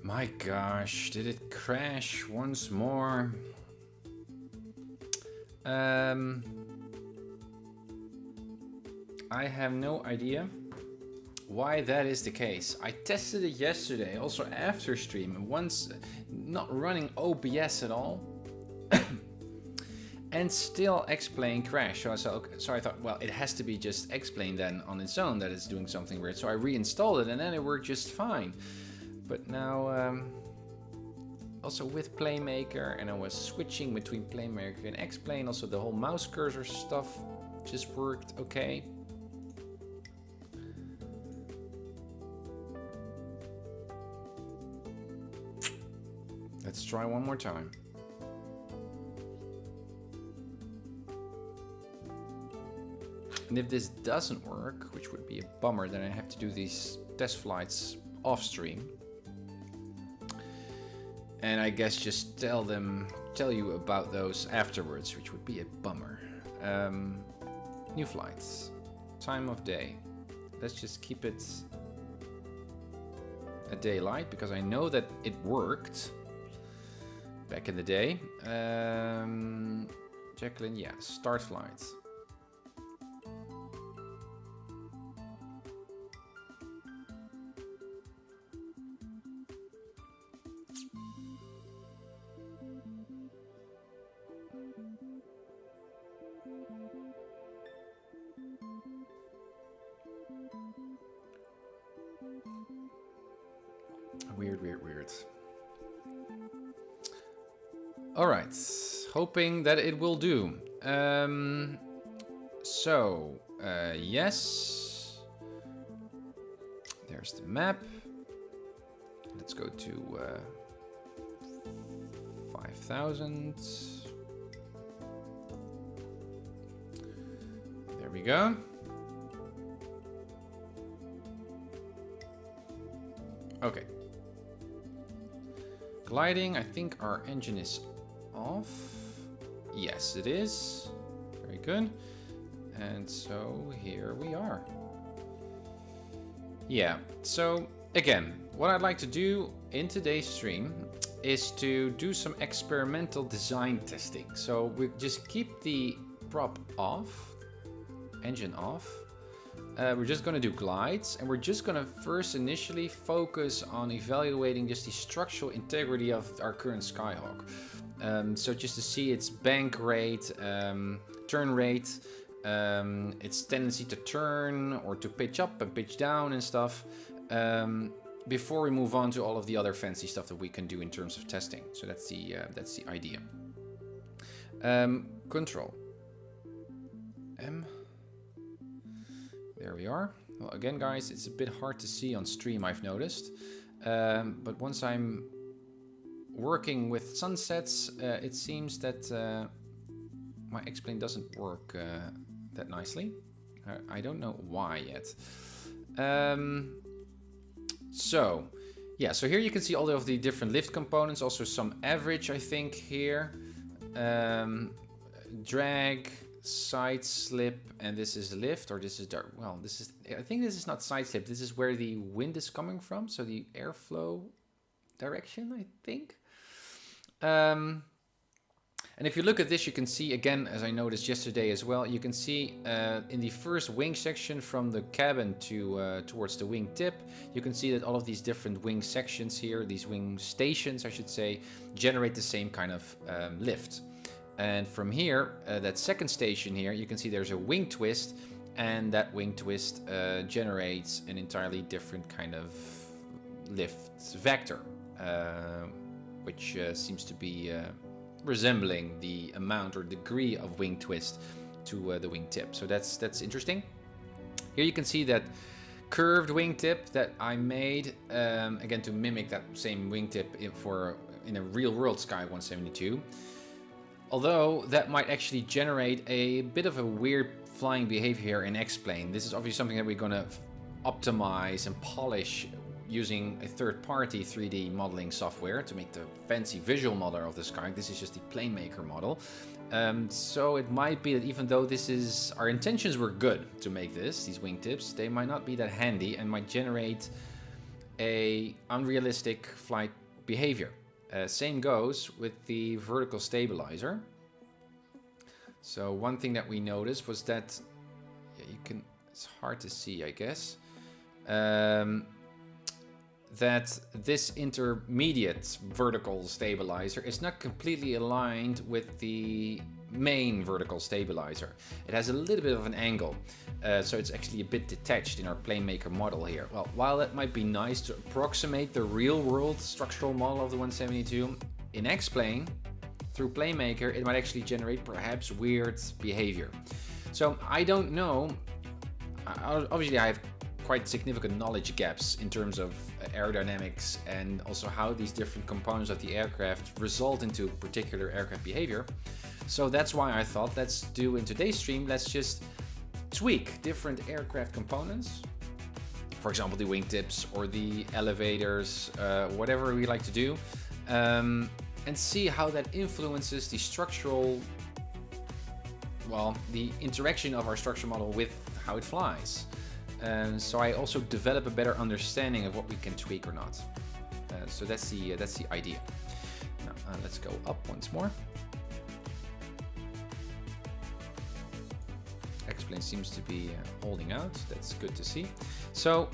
My gosh, did it crash once more? I have no idea why that is the case. I tested it yesterday, also after stream, and once not running OBS at all, and still X-Plane crashed. So I thought, well, it has to be just X-Plane then on its own that it's doing something weird. So I reinstalled it and then it worked just fine. But now, also with PlaneMaker, and I was switching between PlaneMaker and X-Plane, also the whole mouse cursor stuff just worked okay. Let's try one more time. And if this doesn't work, which would be a bummer, then I have to do these test flights off stream. And I guess just tell you about those afterwards, which would be a bummer. New flights, time of day. Let's just keep it a daylight because I know that it worked back in the day. Jacqueline, yeah, start flight. Weird. All right, hoping that it will do. Yes. There's the map. Let's go to 5,000. There we go. Okay. Gliding, I think our engine is off. Yes, it is. Very good. And so here we are. Yeah, so again, what I'd like to do in today's stream is to do some experimental design testing. So we just keep the prop off, engine off. We're just going to do glides, and we're just going to first initially focus on evaluating just the structural integrity of our current Skyhawk. So just to see its bank rate, turn rate, its tendency to turn or to pitch up and pitch down and stuff, before we move on to all of the other fancy stuff that we can do in terms of testing. So that's the idea. Control M. There we are. Well, again, guys, it's a bit hard to see on stream, I've noticed. But once I'm working with sunsets, it seems that my X-Plane doesn't work that nicely. I don't know why yet. So here you can see all of the different lift components, also some average, I think, here. Drag, side slip, and this is lift, or this is dark. Well, this is, I think this is not side slip. This is where the wind is coming from, so the airflow direction, I think. And if you look at this, you can see, again, as I noticed yesterday as well, you can see in the first wing section from the cabin to towards the wing tip, you can see that all of these different wing sections here, these wing stations, I should say, generate the same kind of lift. And from here, that second station here, you can see there's a wing twist, and that wing twist generates an entirely different kind of lift vector, which seems to be resembling the amount or degree of wing twist to the wing tip. So that's interesting. Here you can see that curved wing tip that I made, again, to mimic that same wing tip in a real world Sky 172. Although that might actually generate a bit of a weird flying behavior here in X-Plane. This is obviously something that we're going to optimize and polish using a third-party 3D modeling software to make the fancy visual model of the sky. This is just the PlaneMaker model. So it might be that even though this is, our intentions were good to make these wingtips, they might not be that handy and might generate a unrealistic flight behavior. Same goes with the vertical stabilizer. So one thing that we noticed was that, yeah, you can, it's hard to see, I guess, that this intermediate vertical stabilizer is not completely aligned with the main vertical stabilizer. It has a little bit of an angle, so it's actually a bit detached in our PlaneMaker model here. Well, while that might be nice to approximate the real-world structural model of the 172, in X-Plane, through PlaneMaker, it might actually generate perhaps weird behavior. So I don't know. Obviously, I have quite significant knowledge gaps in terms of aerodynamics and also how these different components of the aircraft result into particular aircraft behavior. So that's why I thought, let's do in today's stream, let's just tweak different aircraft components. For example, the wingtips or the elevators, whatever we like to do, and see how that influences the structural, well, the interaction of our structure model with how it flies. So I also develop a better understanding of what we can tweak or not. So that's the idea. Now let's go up once more. X-Plane seems to be holding out. That's good to see. So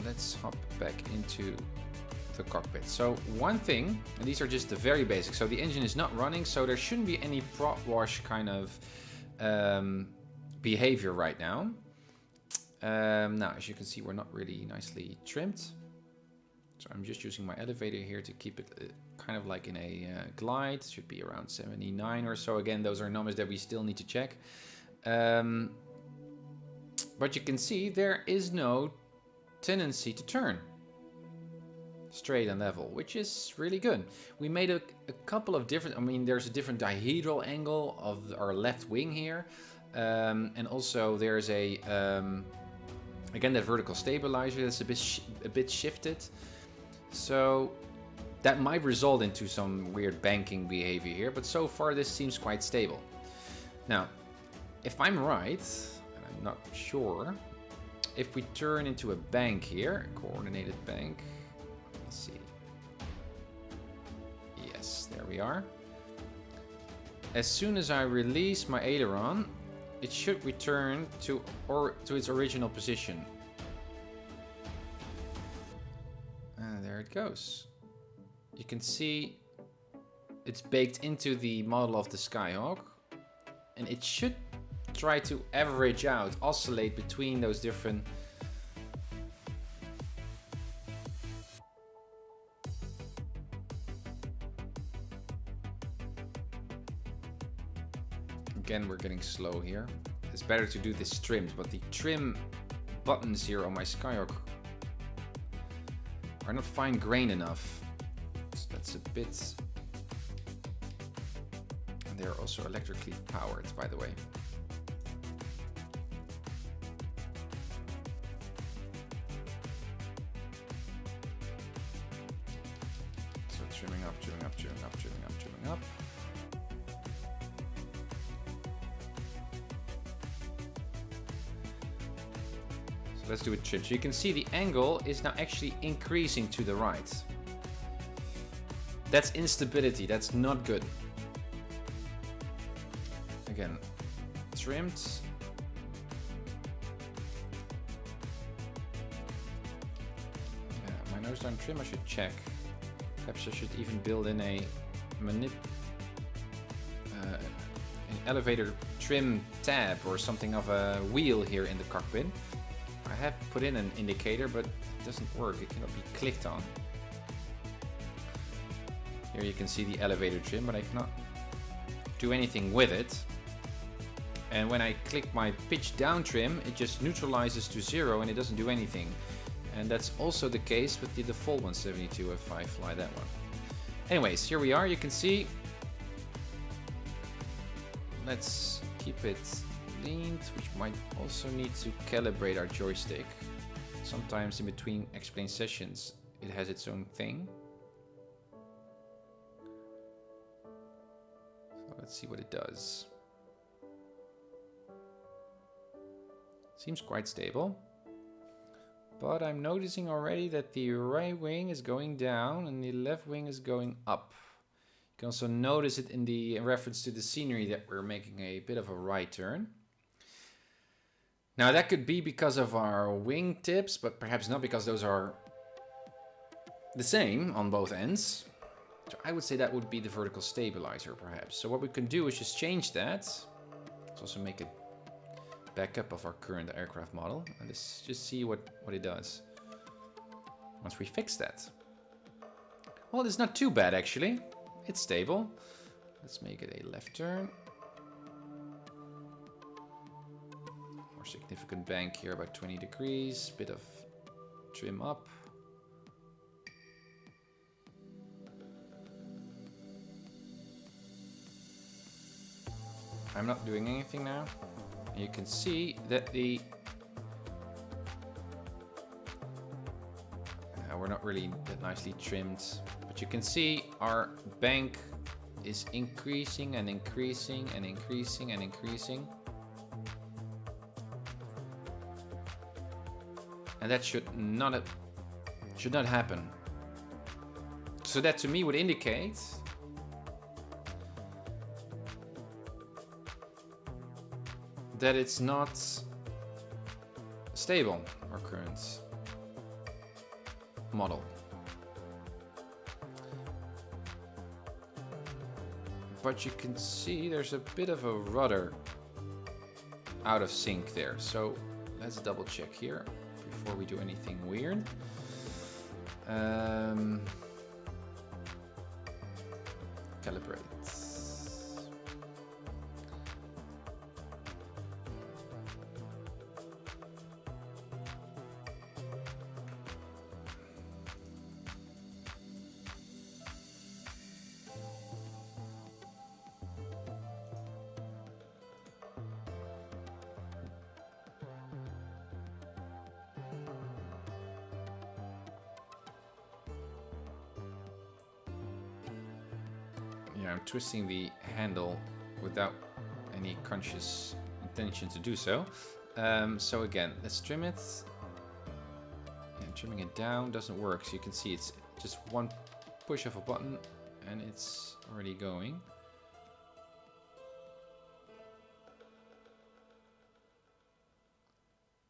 let's hop back into the cockpit. So one thing, and these are just the very basics. So the engine is not running, so there shouldn't be any prop wash kind of behavior right now. Now, as you can see, we're not really nicely trimmed. So I'm just using my elevator here to keep it kind of like in a glide. It should be around 79 or so. Again, those are numbers that we still need to check. But you can see there is no tendency to turn straight and level, which is really good. We made a couple of different, I mean, there's a different dihedral angle of our left wing here. And also there's a, again, that vertical stabilizer that's a bit shifted. So that might result into some weird banking behavior here, but so far this seems quite stable. Now, if I'm right, and I'm not sure, if we turn into a bank here, a coordinated bank, let's see. Yes, there we are. As soon as I release my aileron, it should return to its original position. And there it goes. You can see it's baked into the model of the Skyhawk, and it should try to average out, oscillate between those different Again, we're getting slow here. It's better to do this trimmed, but the trim buttons here on my Skyhawk are not fine-grained enough. So that's a bit... And they're also electrically powered, by the way. So trimming up, trimming up, trimming up, trimming up, trimming up. Let's do a trim. So you can see the angle is now actually increasing to the right. That's instability. That's not good. Again, trimmed. Yeah, my nose down trim I should check. Perhaps I should even build in an elevator trim tab or something of a wheel here in the cockpit. I have put in an indicator, but it doesn't work. It cannot be clicked on. Here you can see the elevator trim, but I cannot do anything with it. And when I click my pitch down trim, it just neutralizes to 0 and it doesn't do anything. And that's also the case with the default 172 if I fly that one. Anyways, here we are. You can see. Let's keep it leaned, which might also need to calibrate our joystick. Sometimes in between X-Plane sessions it has its own thing. So let's see what it does. Seems quite stable. But I'm noticing already that the right wing is going down and the left wing is going up. You can also notice it in reference to the scenery that we're making a bit of a right turn. Now that could be because of our wing tips, but perhaps not, because those are the same on both ends. So I would say that would be the vertical stabilizer perhaps. So what we can do is just change that. Let's also make a backup of our current aircraft model and let's just see what it does once we fix that. Well, it's not too bad actually. It's stable. Let's make it a left turn. More significant bank here, about 20 degrees. Bit of trim up. I'm not doing anything now. You can see that we're not really that nicely trimmed, but you can see our bank is increasing and increasing and increasing and increasing. And that should not happen. So that to me would indicate that it's not stable, our current model. But you can see there's a bit of a rudder out of sync there. So let's double check here before we do anything weird. Calibrate. Yeah, I'm twisting the handle without any conscious intention to do so. So again, let's trim it. And trimming it down doesn't work. So you can see it's just one push of a button and it's already going.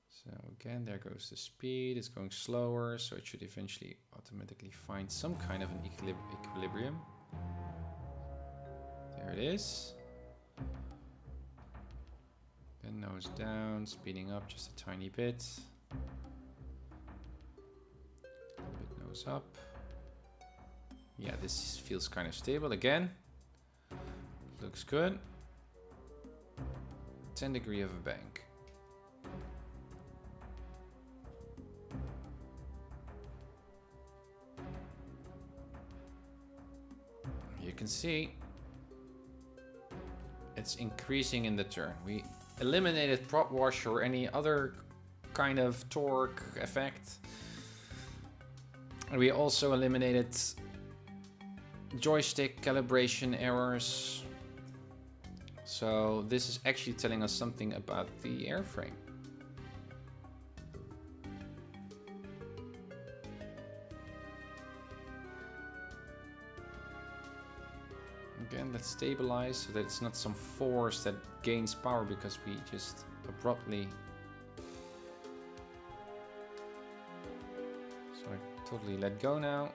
So again, there goes the speed. It's going slower, so it should eventually automatically find some kind of an equilibrium. There it is. Then nose down, speeding up just a tiny bit. A little bit nose up. Yeah, this feels kind of stable again. Looks good. 10 degree of a bank. You can see it's increasing in the turn. We eliminated prop wash or any other kind of torque effect. And we also eliminated joystick calibration errors. So this is actually telling us something about the airframe. Again, let's stabilize so that it's not some force that gains power because we just abruptly... So I totally let go now.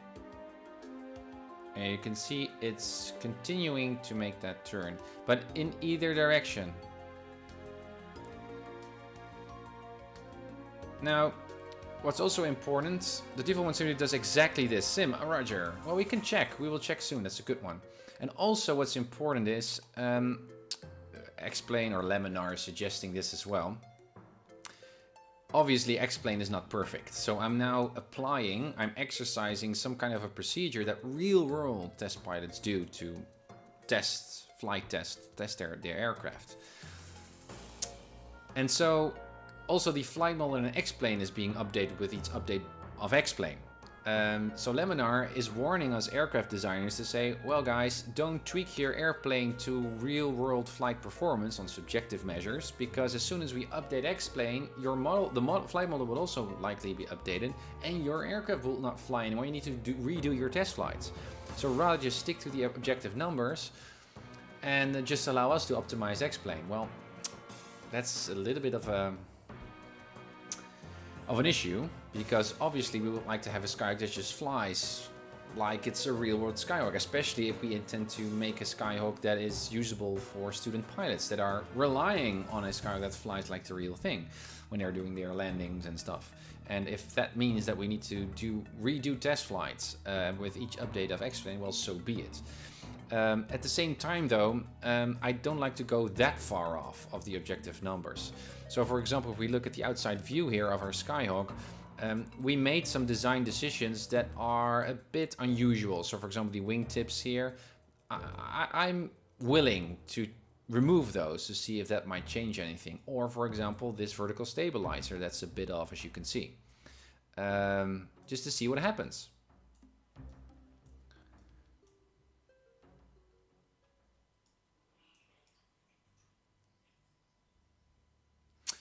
And you can see it's continuing to make that turn, but in either direction. Now, what's also important, the default one simply does exactly this. Sim, Roger. Well, we can check. We will check soon. That's a good one. And also what's important is, Explain or Laminar is suggesting this as well. Obviously, Explain is not perfect. So I'm now I'm exercising some kind of a procedure that real-world test pilots do to flight test their aircraft. And so also the flight model in Explain is being updated with each update of Explain. So Laminar is warning us aircraft designers to say, well guys, don't tweak your airplane to real-world flight performance on subjective measures, because as soon as we update X-Plane, your model, flight model will also likely be updated, and your aircraft will not fly anymore. You need to redo your test flights. So rather just stick to the objective numbers and just allow us to optimize X-Plane. Well, that's a little bit of an issue, because obviously we would like to have a Skyhawk that just flies like it's a real-world Skyhawk, especially if we intend to make a Skyhawk that is usable for student pilots that are relying on a Skyhawk that flies like the real thing when they're doing their landings and stuff. And if that means that we need to redo test flights with each update of X-Plane, well, so be it. At the same time, though, I don't like to go that far off of the objective numbers. So, for example, if we look at the outside view here of our Skyhawk, we made some design decisions that are a bit unusual. So, for example, the wingtips here, I'm willing to remove those to see if that might change anything. Or, for example, this vertical stabilizer that's a bit off, as you can see, just to see what happens.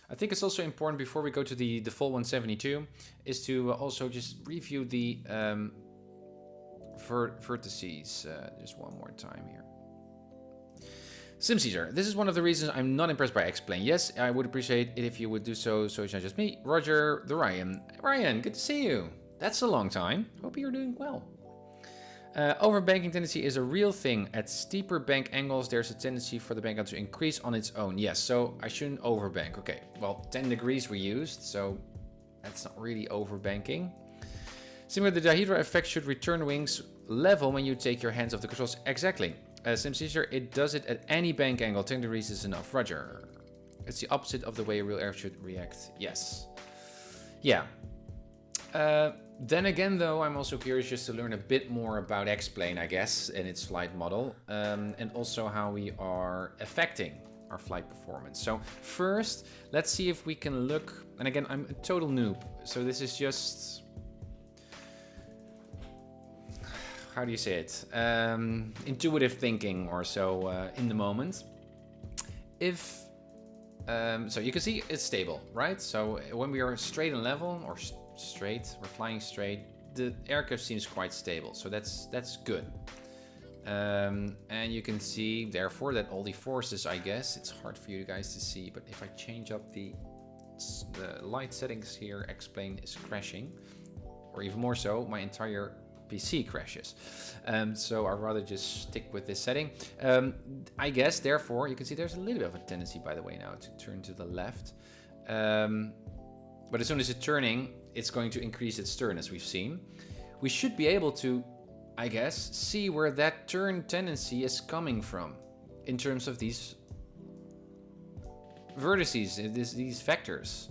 I think it's also important, before we go to the full 172, is to also just review the vertices just one more time here. SimCaesar, this is one of the reasons I'm not impressed by X-Plane. Yes, I would appreciate it if you would do so, so it's not just me. Roger the Ryan. Ryan, good to see you. That's a long time. Hope you're doing well. Overbanking tendency is a real thing. At steeper bank angles, there's a tendency for the bank angle to increase on its own. Yes, so I shouldn't overbank. Okay, well, 10 degrees we used, so that's not really overbanking. Similar, the dihedral effect should return wings level when you take your hands off the controls. Exactly. SimCaesar, it does it at any bank angle. 10 degrees is enough. Roger. It's the opposite of the way a real air should react. Yes. Yeah. Then again, though, I'm also curious just to learn a bit more about X-Plane, I guess, and its flight model, and also how we are affecting our flight performance. So first, let's see if we can look, and again, I'm a total noob, so this is just, how do you say it, intuitive thinking or so in the moment. If, so you can see it's stable, right? So when we are straight and level, or straight, we're flying straight, the aircraft seems quite stable, so that's good. And you can see therefore that all the forces, I guess it's hard for you guys to see, but if I change up the light settings here, X-Plane is crashing, or even more so, my entire PC crashes. So I'd rather just stick with this setting. I guess therefore you can see there's a little bit of a tendency, by the way, now to turn to the left, but as soon as it's turning, it's going to increase its turn, as we've seen. We should be able to, I guess, see where that turn tendency is coming from in terms of these vertices, these vectors.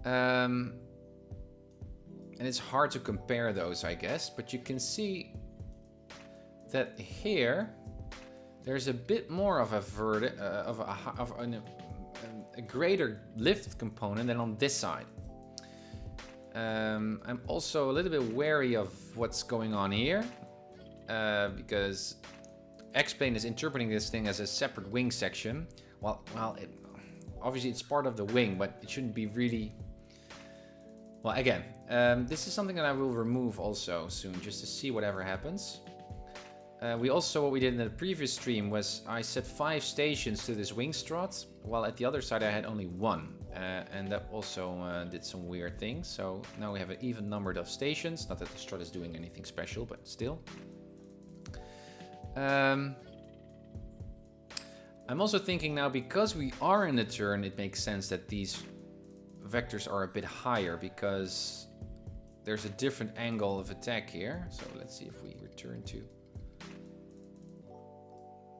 And it's hard to compare those, I guess, but you can see that here there's a bit more of a greater lift component than on this side. I'm also a little bit wary of what's going on here, because X-Plane is interpreting this thing as a separate wing section. Well, obviously it's part of the wing, but it shouldn't be really. Well, again, this is something that I will remove also soon, just to see whatever happens. What we did in the previous stream was I set 5 stations to this wing strut, while at the other side I had only 1. And that also did some weird things. So now we have an even numbered of stations. Not that the strut is doing anything special, but still. I'm also thinking now, because we are in the turn, it makes sense that these vectors are a bit higher, because there's a different angle of attack here. So let's see if we return to...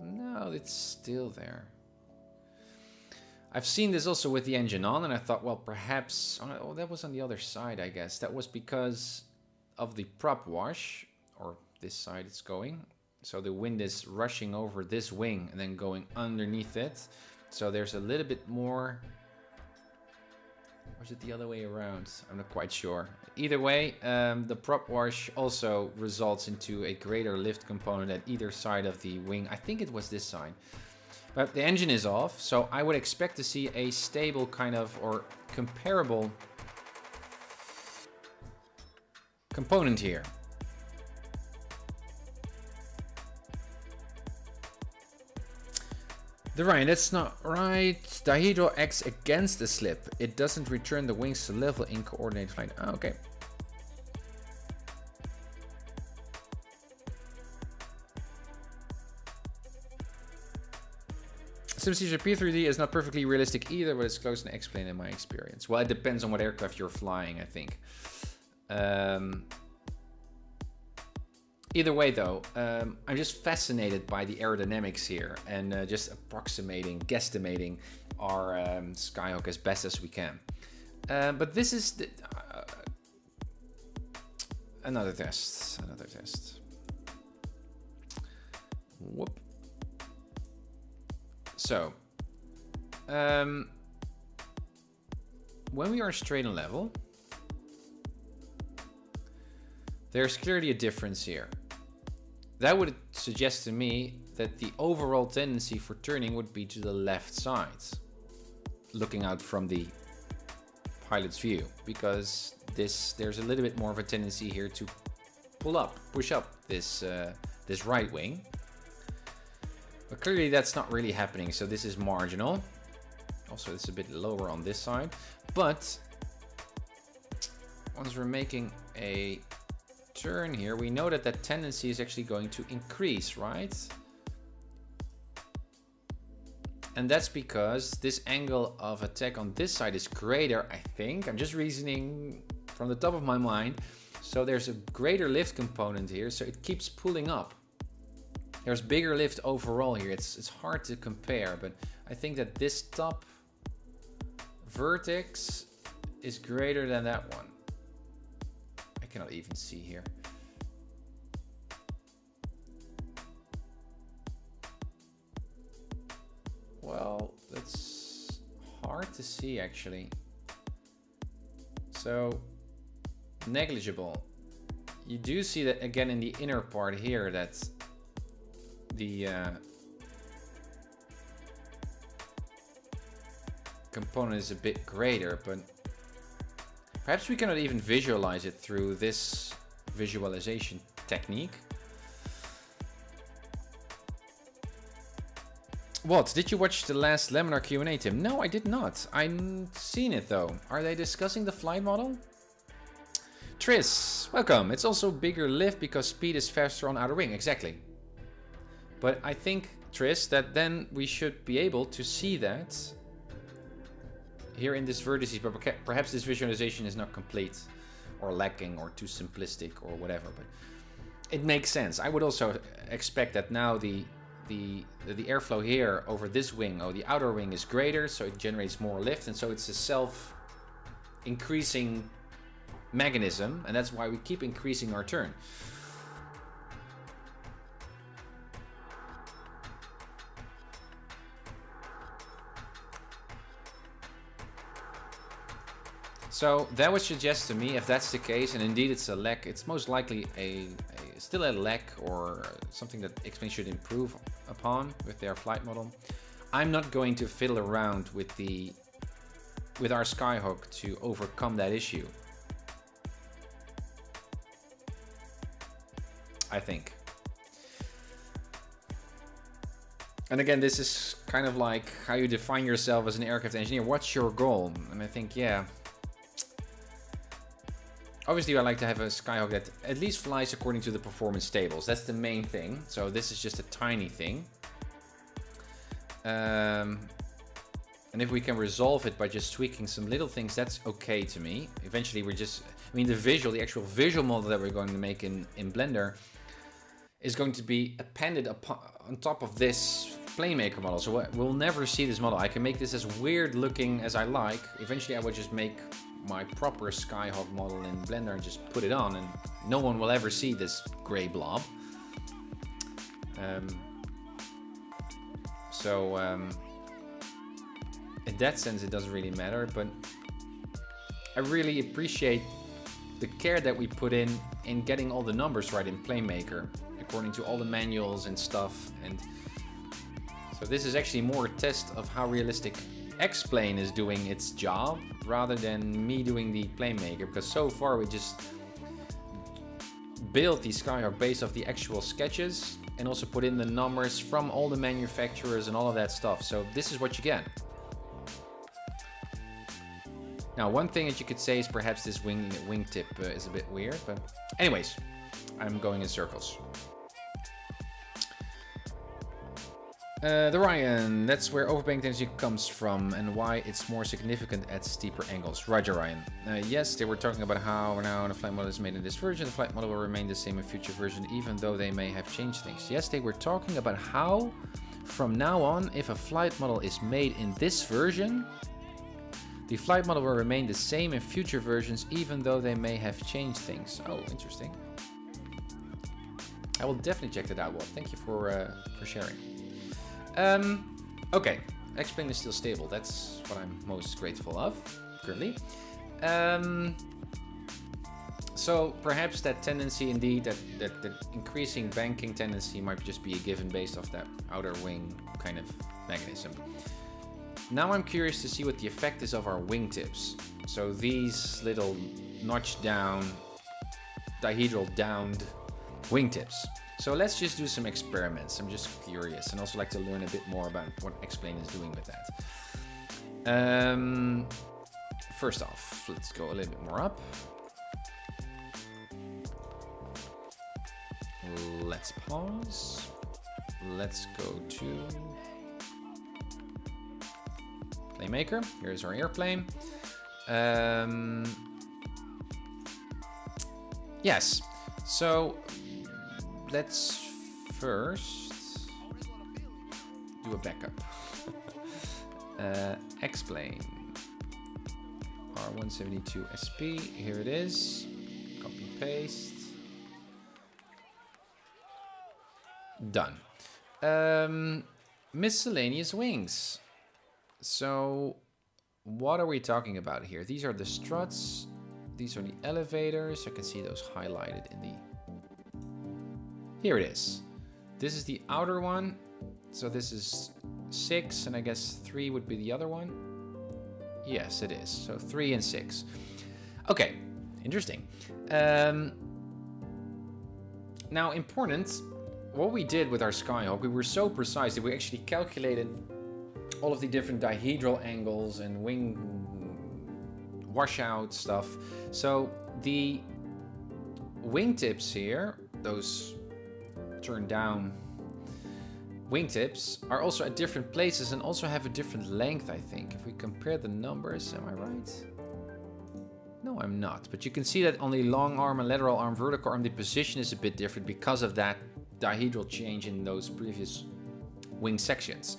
No, it's still there. I've seen this also with the engine on, and I thought, well, perhaps... Oh, that was on the other side, I guess. That was because of the prop wash, or this side it's going. So the wind is rushing over this wing and then going underneath it. So there's a little bit more... is it the other way around? I'm not quite sure. Either way, the prop wash also results into a greater lift component at either side of the wing. I think it was this side. But the engine is off, so I would expect to see a stable kind of, or comparable component here. The Ryan, that's not right. Dihedral acts against the slip. It doesn't return the wings to level in coordinated flight. Oh, okay. SimCG P3D is not perfectly realistic either, but it's close to X-Plane in my experience. Well, it depends on what aircraft you're flying, I think. Either way, though, I'm just fascinated by the aerodynamics here and just guesstimating our Skyhawk as best as we can. But this is another test. Whoop. So, when we are straight and level, there's clearly a difference here. That would suggest to me that the overall tendency for turning would be to the left side, looking out from the pilot's view, because there's a little bit more of a tendency here to push up this right wing. But clearly that's not really happening, so this is marginal. Also, it's a bit lower on this side. But once we're making a turn here, we know that that tendency is actually going to increase, right? And that's because this angle of attack on this side is greater, I think. I'm just reasoning from the top of my mind. So there's a greater lift component here, so it keeps pulling up. There's bigger lift overall here. It's hard to compare, but I think that this top vertex is greater than that one. I cannot even see here. Well, that's hard to see actually. So negligible. You do see that again in the inner part here, that's the component is a bit greater, but perhaps we cannot even visualize it through this visualization technique. What? Did you watch the last Laminar Q&A, Tim? No, I did not. I've seen it though. Are they discussing the flight model? Tris, welcome. It's also bigger lift because speed is faster on outer wing. Exactly. But I think, Tris, that then we should be able to see that here in this vertices, but perhaps this visualization is not complete or lacking or too simplistic or whatever, but it makes sense. I would also expect that now the airflow here over this wing, or the outer wing, is greater, so it generates more lift, and so it's a self-increasing mechanism, and that's why we keep increasing our turn. So that would suggest to me, if that's the case, and indeed it's a lack, it's most likely still a lack or something that X-Plane should improve upon with their flight model. I'm not going to fiddle around with our Skyhawk to overcome that issue, I think. And again, this is kind of like how you define yourself as an aircraft engineer. What's your goal? And I think, yeah, obviously I like to have a Skyhawk that at least flies according to the performance tables. That's the main thing. So this is just a tiny thing. And if we can resolve it by just tweaking some little things, that's okay to me. Eventually we're just, I mean, the actual visual model that we're going to make in Blender is going to be appended on top of this PlaneMaker model. So we'll never see this model. I can make this as weird looking as I like. Eventually I would just make my proper Skyhawk model in Blender and just put it on, and no one will ever see this gray blob. In that sense it doesn't really matter, but I really appreciate the care that we put in getting all the numbers right in PlaneMaker, according to all the manuals and stuff. And so this is actually more a test of how realistic X-Plane is doing its job, rather than me doing the PlaneMaker, because so far we just built the Skyhawk based off the actual sketches and also put in the numbers from all the manufacturers and all of that stuff. So this is what you get. Now, one thing that you could say is perhaps this wingtip is a bit weird, but anyways, I'm going in circles. The Ryan, that's where overbank tendency comes from and why it's more significant at steeper angles. Roger, Ryan. Yes, they were talking about how now the flight model is made in this version. The flight model will remain the same in future versions, even though they may have changed things. Yes, they were talking about how from now on, if a flight model is made in this version, the flight model will remain the same in future versions, even though they may have changed things. Oh, interesting. I will definitely check that out, Walt. Thank you for sharing. Okay, X-Plane is still stable. That's what I'm most grateful of currently. So perhaps that tendency indeed, that increasing banking tendency might just be a given based off that outer wing kind of mechanism. Now I'm curious to see what the effect is of our wingtips. So these little notch down, dihedral downed wingtips. So let's just do some experiments. I'm just curious and also like to learn a bit more about what X-Plane is doing with that. First off, let's go a little bit more up. Let's pause. Let's go to PlaneMaker. Here's our airplane. Yes, so let's first do a backup. X-Plane R172 SP, here it is. Copy paste. Done. Miscellaneous wings. So what are we talking about here? These are the struts. These are the elevators. I can see those highlighted in the... Here it is. This is the outer one. So this is 6, and I guess 3 would be the other one. Yes, it is. So 3 and 6. Okay, interesting. Now, important, what we did with our Skyhawk, we were so precise that we actually calculated all of the different dihedral angles and wing washout stuff. So the wingtips here, those turned down wingtips, are also at different places and also have a different length, I think. If we compare the numbers, am I right? No, I'm not. But you can see that on the long arm and lateral arm, vertical arm, the position is a bit different because of that dihedral change in those previous wing sections.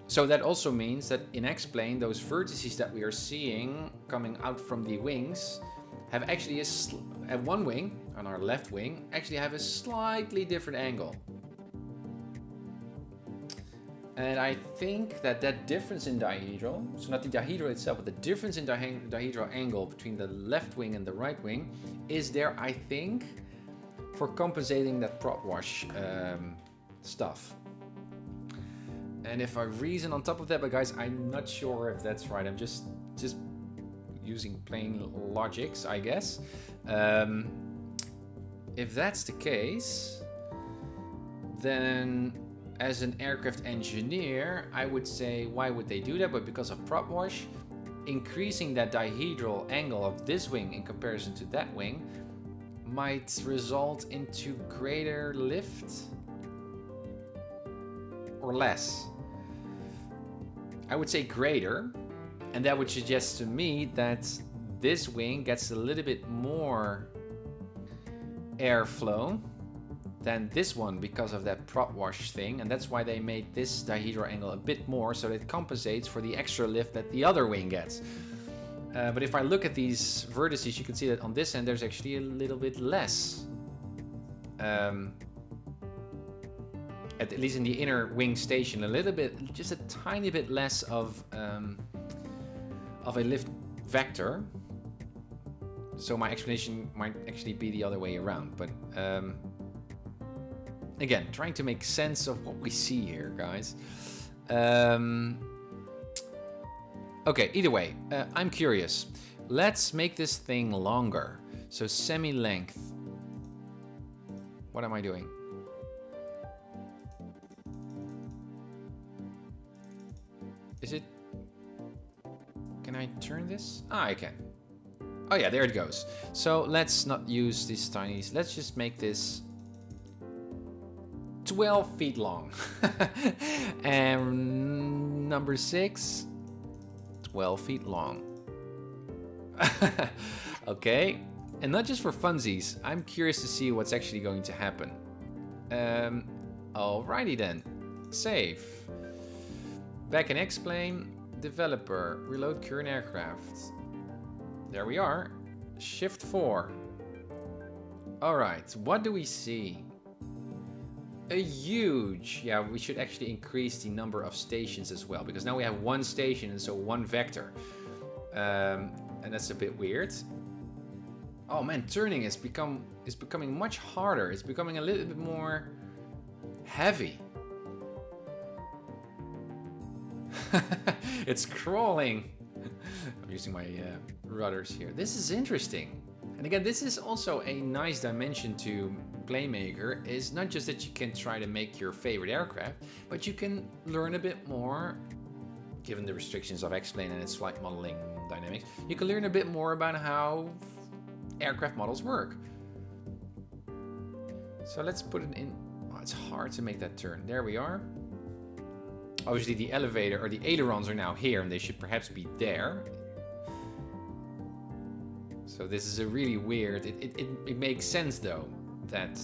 So that also means that in X-Plane, those vertices that we are seeing coming out from the wings have actually at one wing, on our left wing, actually have a slightly different angle. And I think that that difference in dihedral, so not the dihedral itself, but the difference in dihedral angle between the left wing and the right wing is there, I think, for compensating that prop wash stuff. And if I reason on top of that, but guys, I'm not sure if that's right. I'm just using plain logics, I guess. If that's the case, then as an aircraft engineer, I would say, why would they do that? But because of prop wash, increasing that dihedral angle of this wing in comparison to that wing might result into greater lift or less. I would say greater, and that would suggest to me that this wing gets a little bit more airflow than this one because of that prop wash thing, and that's why they made this dihedral angle a bit more, so that it compensates for the extra lift that the other wing gets. But if I look at these vertices, you can see that on this end there's actually a little bit less at least in the inner wing station, a little bit, just a tiny bit less of a lift vector. So my explanation might actually be the other way around, but again, trying to make sense of what we see here, guys. Okay, either way, I'm curious. Let's make this thing longer. So semi-length. What am I doing? Is it... Can I turn this? Ah, I can. Oh yeah, there it goes. So let's not use these tinies. Let's just make this 12 feet long. And number 6, 12 feet long. Okay, and not just for funsies. I'm curious to see what's actually going to happen. Alrighty then. Save. Back in X-Plane. Developer. Reload current aircraft. There we are. Shift 4. Alright, what do we see? A huge... Yeah, we should actually increase the number of stations as well, because now we have one station and so one vector. And that's a bit weird. Oh man, turning is becoming much harder. It's becoming a little bit more heavy. It's crawling. I'm using my rudders here. This is interesting. And again, this is also a nice dimension to PlaneMaker. Is not just that you can try to make your favorite aircraft, but you can learn a bit more, given the restrictions of X-Plane and its flight modeling dynamics. You can learn a bit more about how aircraft models work. So let's put it in. Oh, it's hard to make that turn. There we are. Obviously the elevator or the ailerons are now here and they should perhaps be there. So this is a really weird, it makes sense though that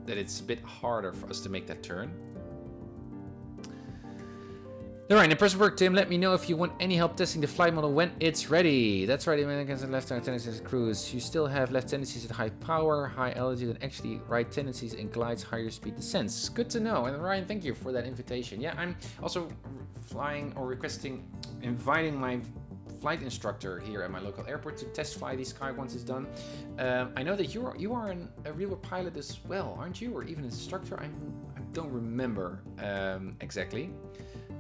that it's a bit harder for us to make that turn. Alright, impressive work, Tim. Let me know if you want any help testing the flight model when it's ready. That's right, Americans and left-hand tendencies at cruise. You still have left tendencies at high power, high altitude, and actually right tendencies in glides, higher speed descents. Good to know. And Ryan, thank you for that invitation. Yeah, I'm also flying or inviting my flight instructor here at my local airport to test fly the Sky once it's done. I know that you are a real pilot as well, aren't you? Or even an instructor? I don't remember exactly.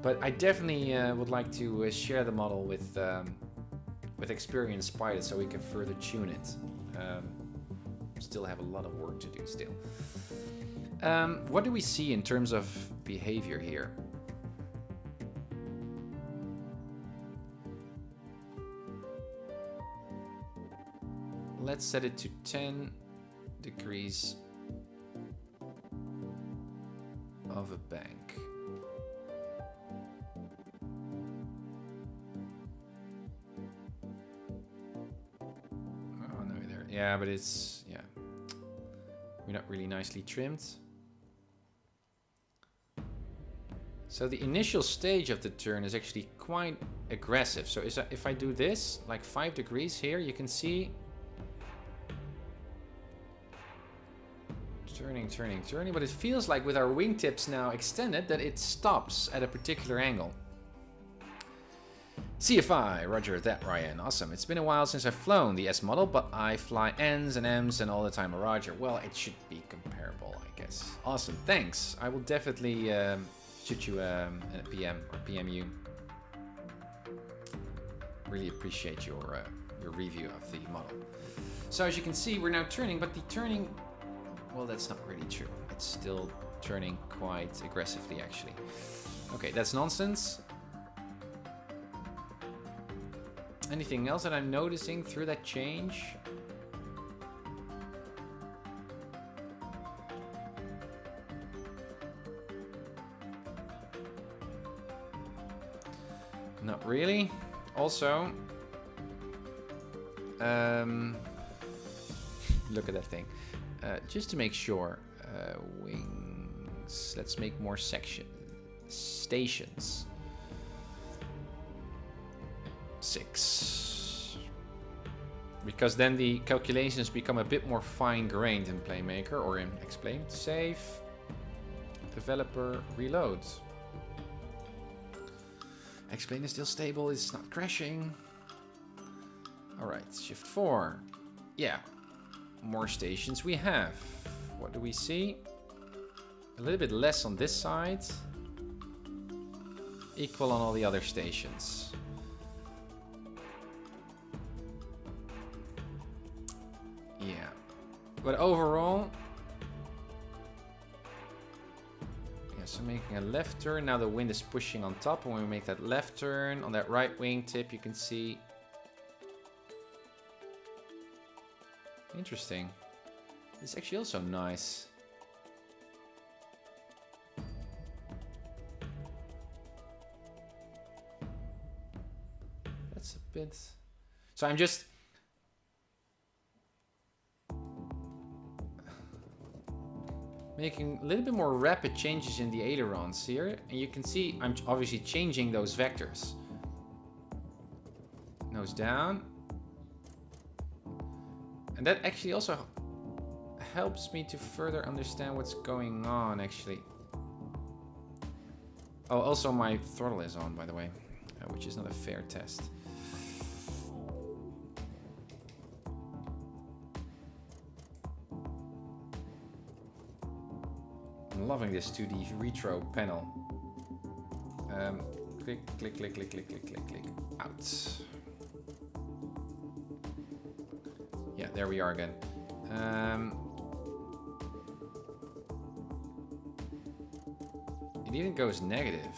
But I definitely would like to share the model with experienced pilots so we can further tune it. Still have a lot of work to do still. What do we see in terms of behavior here? Let's set it to 10 degrees of a bank. Yeah, but it's, yeah, we're not really nicely trimmed. So the initial stage of the turn is actually quite aggressive. So if I do this, like 5 degrees here, you can see turning, turning, turning, but it feels like with our wingtips now extended that it stops at a particular angle. CFI, roger that, Ryan. Awesome. It's been a while since I've flown the S model, but I fly N's and M's and all the time. Roger. Well, it should be comparable, I guess. Awesome. Thanks. I will definitely shoot you a PM or PMU. Really appreciate your review of the model. So as you can see, we're now turning, but the turning, well, that's not really true. It's still turning quite aggressively, actually. Okay, that's nonsense. Anything else that I'm noticing through that change? Not really. Also, look at that thing. Just to make sure, wings. Let's make more stations. 6. Because then the calculations become a bit more fine-grained in PlaneMaker or in X-Plane. Save. Developer reload. X-Plane is still stable, it's not crashing. Alright, shift 4. Yeah. More stations we have. What do we see? A little bit less on this side. Equal on all the other stations. Yeah. But overall... yeah, so making a left turn. Now the wind is pushing on top. And when we make that left turn on that right wingtip, you can see... interesting. It's actually also nice. That's a bit... so I'm just... making a little bit more rapid changes in the ailerons here. And you can see I'm obviously changing those vectors. Nose down. And that actually also helps me to further understand what's going on, actually. Oh, also my throttle is on, by the way, which is not a fair test. I'm loving this 2D retro panel. Click, click, click, click, click, click, click, click, out. Yeah, there we are again. It even goes negative.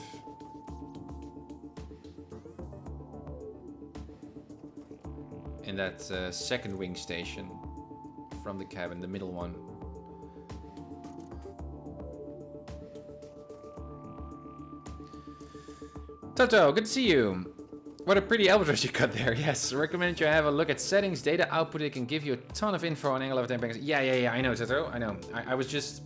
In that second wing station from the cabin, the middle one. Toto, good to see you. What a pretty albatross you cut there. Yes, I recommend you have a look at settings, data output. It can give you a ton of info on angle of attack. Yeah, I know, Toto. I know. I was just...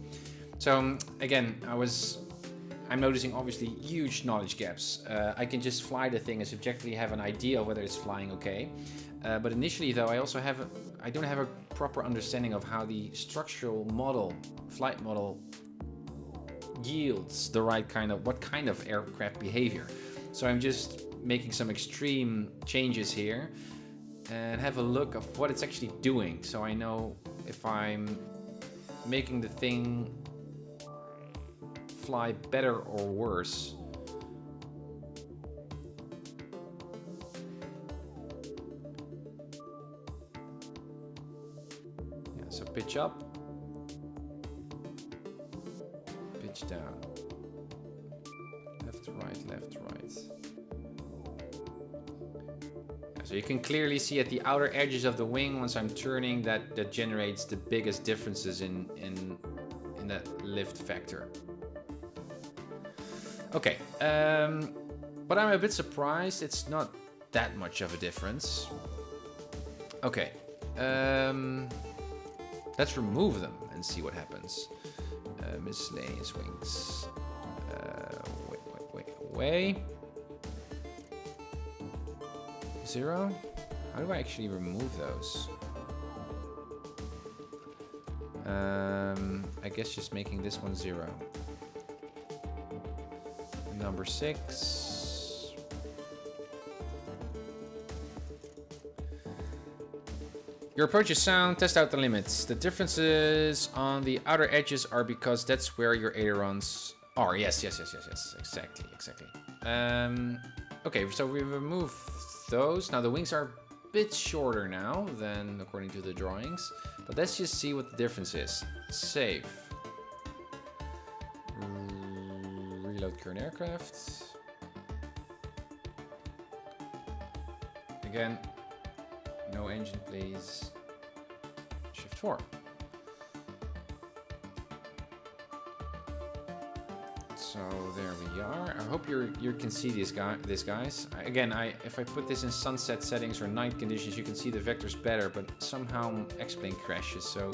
so, again, I'm noticing obviously huge knowledge gaps. I can just fly the thing and subjectively have an idea of whether it's flying okay. But initially, though, I don't have a proper understanding of how the structural model, flight model, yields the right kind of, what kind of aircraft behavior. So I'm just making some extreme changes here and have a look of what it's actually doing, so I know if I'm making the thing fly better or worse. Yeah, so pitch up, pitch down, left, right, left, right. So you can clearly see at the outer edges of the wing, once I'm turning, that generates the biggest differences in that lift factor. Okay, but I'm a bit surprised it's not that much of a difference. Okay, let's remove them and see what happens. Miscellaneous wings. Away. 0? How do I actually remove those? I guess just making this one 0. Number 6. Your approach is sound, test out the limits. The differences on the outer edges are because that's where your ailerons are. Yes. Exactly. Okay, so we remove those. Now the wings are a bit shorter now than according to the drawings, but let's just see what the difference is. Save. Reload current aircraft. Again, no engine please. Shift 4. So there we are. I hope you can see this guys. Again, if I put this in sunset settings or night conditions, you can see the vectors better, but somehow X-Plane crashes, so...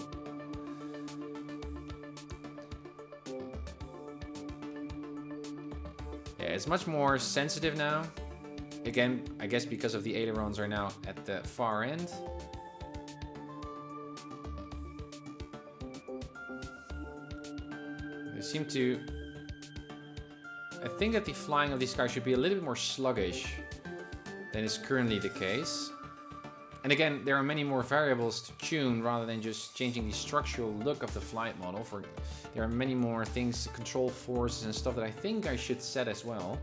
yeah, it's much more sensitive now. Again, I guess because of the ailerons are now at the far end. seem to... I think that the flying of these guys should be a little bit more sluggish than is currently the case. And again, there are many more variables to tune rather than just changing the structural look of the flight model. There are many more things, control forces and stuff that I think I should set as well.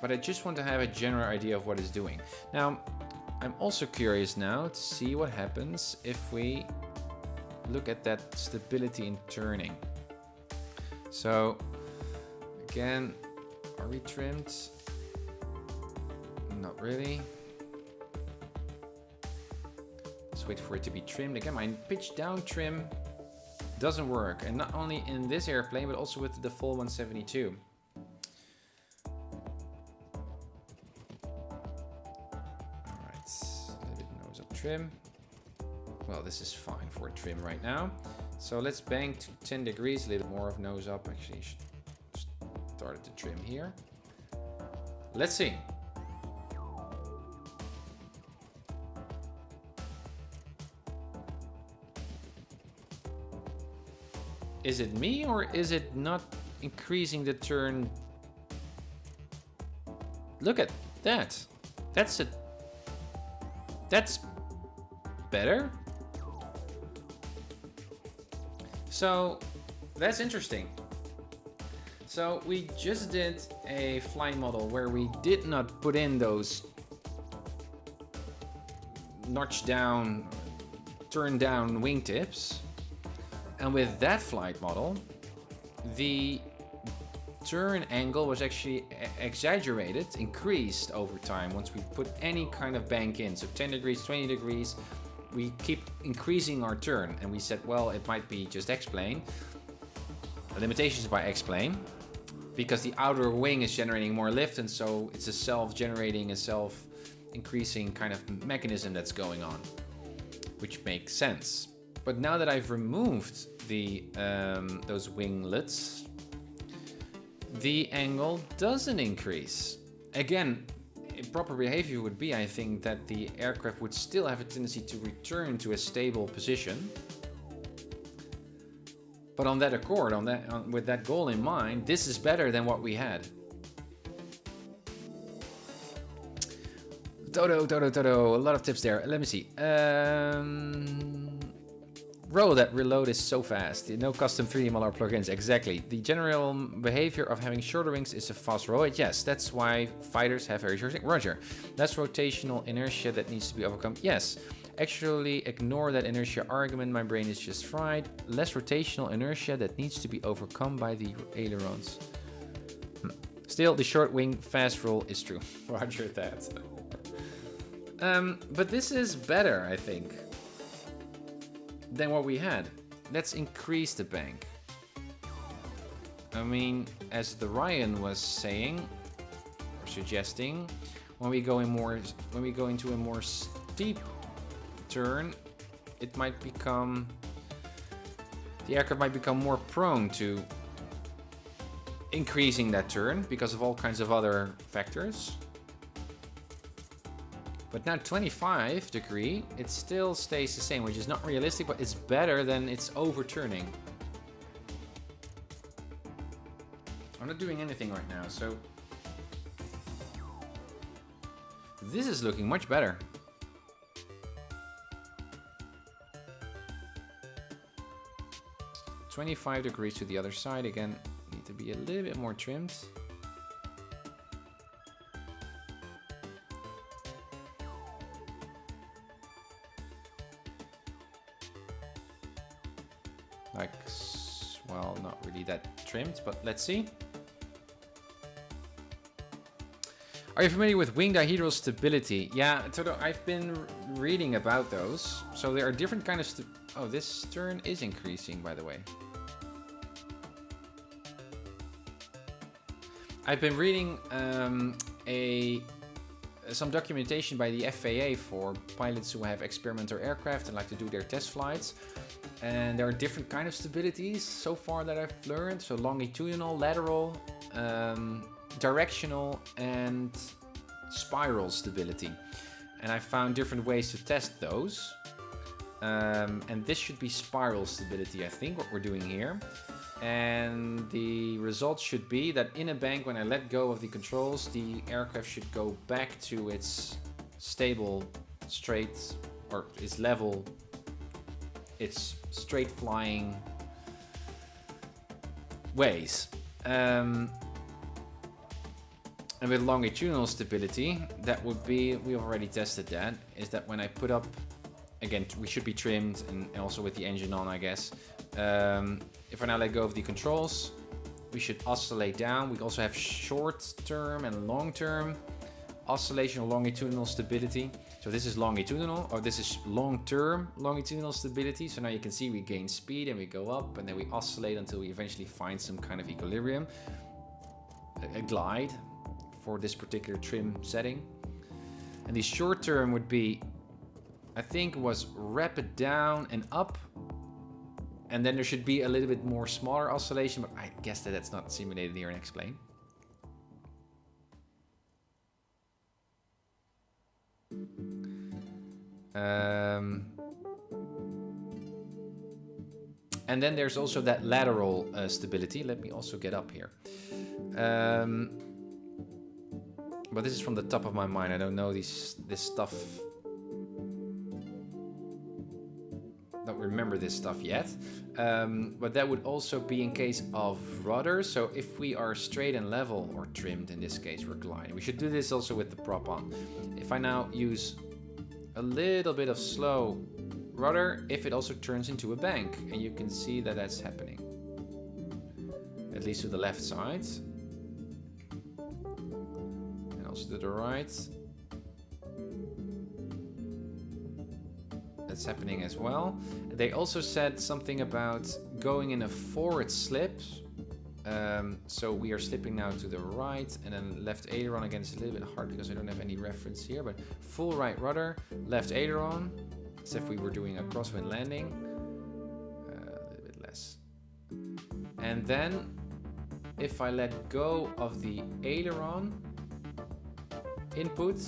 But I just want to have a general idea of what it's doing. Now, I'm also curious now to see what happens if we look at that stability in turning. So, again, are we trimmed? Not really. Let's wait for it to be trimmed. Again, my pitch down trim doesn't work. And not only in this airplane, but also with the full 172. Alright, a little bit nose up trim. Well, this is fine for a trim right now. So let's bang to 10 degrees, a little more of nose up. Actually, I should start to trim here. Let's see. Is it me or is it not increasing the turn? Look at that. That's better. So that's interesting. So we just did a flight model where we did not put in those notch down, turn down wingtips. And with that flight model, the turn angle was actually exaggerated, increased over time once we put any kind of bank in. So 10 degrees, 20 degrees, we keep increasing our turn. And we said, well, it might be just X-plane. The limitations by X-plane, because the outer wing is generating more lift, and so it's a self-generating, a self-increasing kind of mechanism that's going on, which makes sense. But now that I've removed the those winglets, the angle doesn't increase. Again, proper behavior would be, I think, that the aircraft would still have a tendency to return to a stable position. But on that accord, with that goal in mind, this is better than what we had. Toto, a lot of tips there. Let me see. Roll that reload is so fast. No custom 3D modeler plugins. Exactly. The general behavior of having shorter wings is a fast roll. Yes, that's why fighters have very short wings. Roger. Less rotational inertia that needs to be overcome. Yes. Actually, ignore that inertia argument. My brain is just fried. Less rotational inertia that needs to be overcome by the ailerons. Still, the short wing fast roll is true. Roger that. But this is better, I think, than what we had. Let's increase the bank. I mean, as the Ryan was saying or suggesting, when we go into a more steep turn, it might become, the aircraft might become more prone to increasing that turn because of all kinds of other factors. But now 25 degree, it still stays the same, which is not realistic, but it's better than it's overturning. I'm not doing anything right now, so this is looking much better. $25 degrees to the other side. Again, need to be a little bit more trimmed. Like, well, not really that trimmed, but let's see. Are you familiar with wing dihedral stability? Yeah, Toto, I've been reading about those. So there are different kind of oh, this turn is increasing, by the way. I've been reading some documentation by the FAA for pilots who have experimental aircraft and like to do their test flights. And there are different kind of stabilities so far that I've learned. So longitudinal, lateral, directional, and spiral stability. And I found different ways to test those. And this should be spiral stability, I think, what we're doing here. And the result should be that in a bank, when I let go of the controls, the aircraft should go back to its stable, straight, or its level, its straight flying ways. And with longitudinal stability, that would be, we already tested that, is that when I put up, again, we should be trimmed, and also with the engine on, I guess. If I now let go of the controls, we should oscillate down. We also have short-term and long-term oscillation or longitudinal stability. So this is longitudinal, or this is long-term longitudinal stability. So now you can see we gain speed and we go up, and then we oscillate until we eventually find some kind of equilibrium, a glide for this particular trim setting. And the short-term would be, I think, was rapid down and up. And then there should be a little bit more smaller oscillation, but I guess that that's not simulated here and explained. And then there's also that lateral stability. Let me also get up here. But this is from the top of my mind. I don't know this stuff. Don't remember this stuff yet. But that would also be in case of rudder. So if we are straight and level, or trimmed in this case, we're gliding. We should do this also with the prop on. If I now use a little bit of slow rudder, if it also turns into a bank, and you can see that that's happening, at least to the left side, and also to the right. That's happening as well. They also said something about going in a forward slip. So we are slipping now to the right, and then left aileron. Again, it's a little bit hard because I don't have any reference here, but full right rudder, left aileron, as if we were doing a crosswind landing. A little bit less. And then if I let go of the aileron input,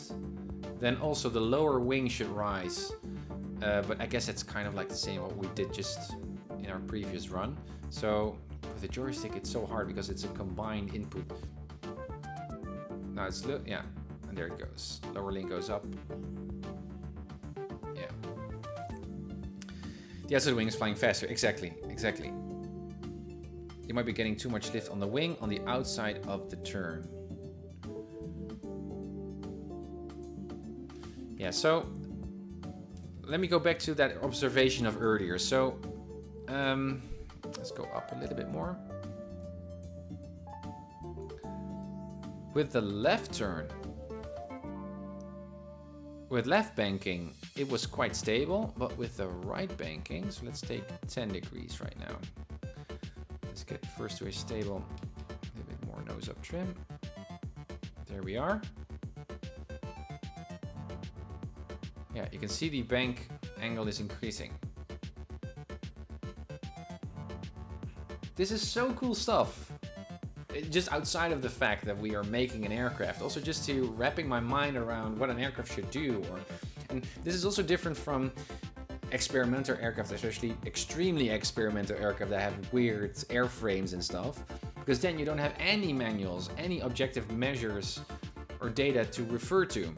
then also the lower wing should rise. But I guess it's kind of like the same what we did just in our previous run. So with the joystick, it's so hard because it's a combined input. Now it's, yeah, and there it goes. Lower link goes up. Yeah. The outside wing is flying faster. Exactly. You might be getting too much lift on the wing on the outside of the turn. Yeah, so let me go back to that observation of earlier. So let's go up a little bit more. With the left turn, with left banking, it was quite stable, but with the right banking, so let's take 10 degrees right now. Let's get first to a stable, a little bit more nose up trim. There we are. Yeah, you can see the bank angle is increasing. This is so cool stuff. Just outside of the fact that we are making an aircraft, also just to wrapping my mind around what an aircraft should do. And this is also different from experimental aircraft, especially extremely experimental aircraft that have weird airframes and stuff, because then you don't have any manuals, any objective measures or data to refer to.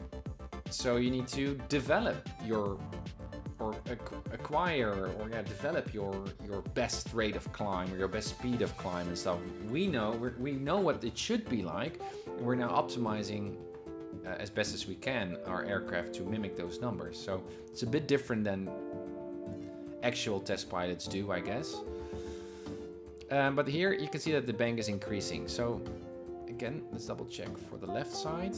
So you need to develop your, or acquire, or yeah, develop your best rate of climb, or your best speed of climb and stuff. We know what it should be like, and we're now optimizing as best as we can our aircraft to mimic those numbers. So it's a bit different than actual test pilots do, I guess. But here you can see that the bank is increasing. So again, let's double check for the left side,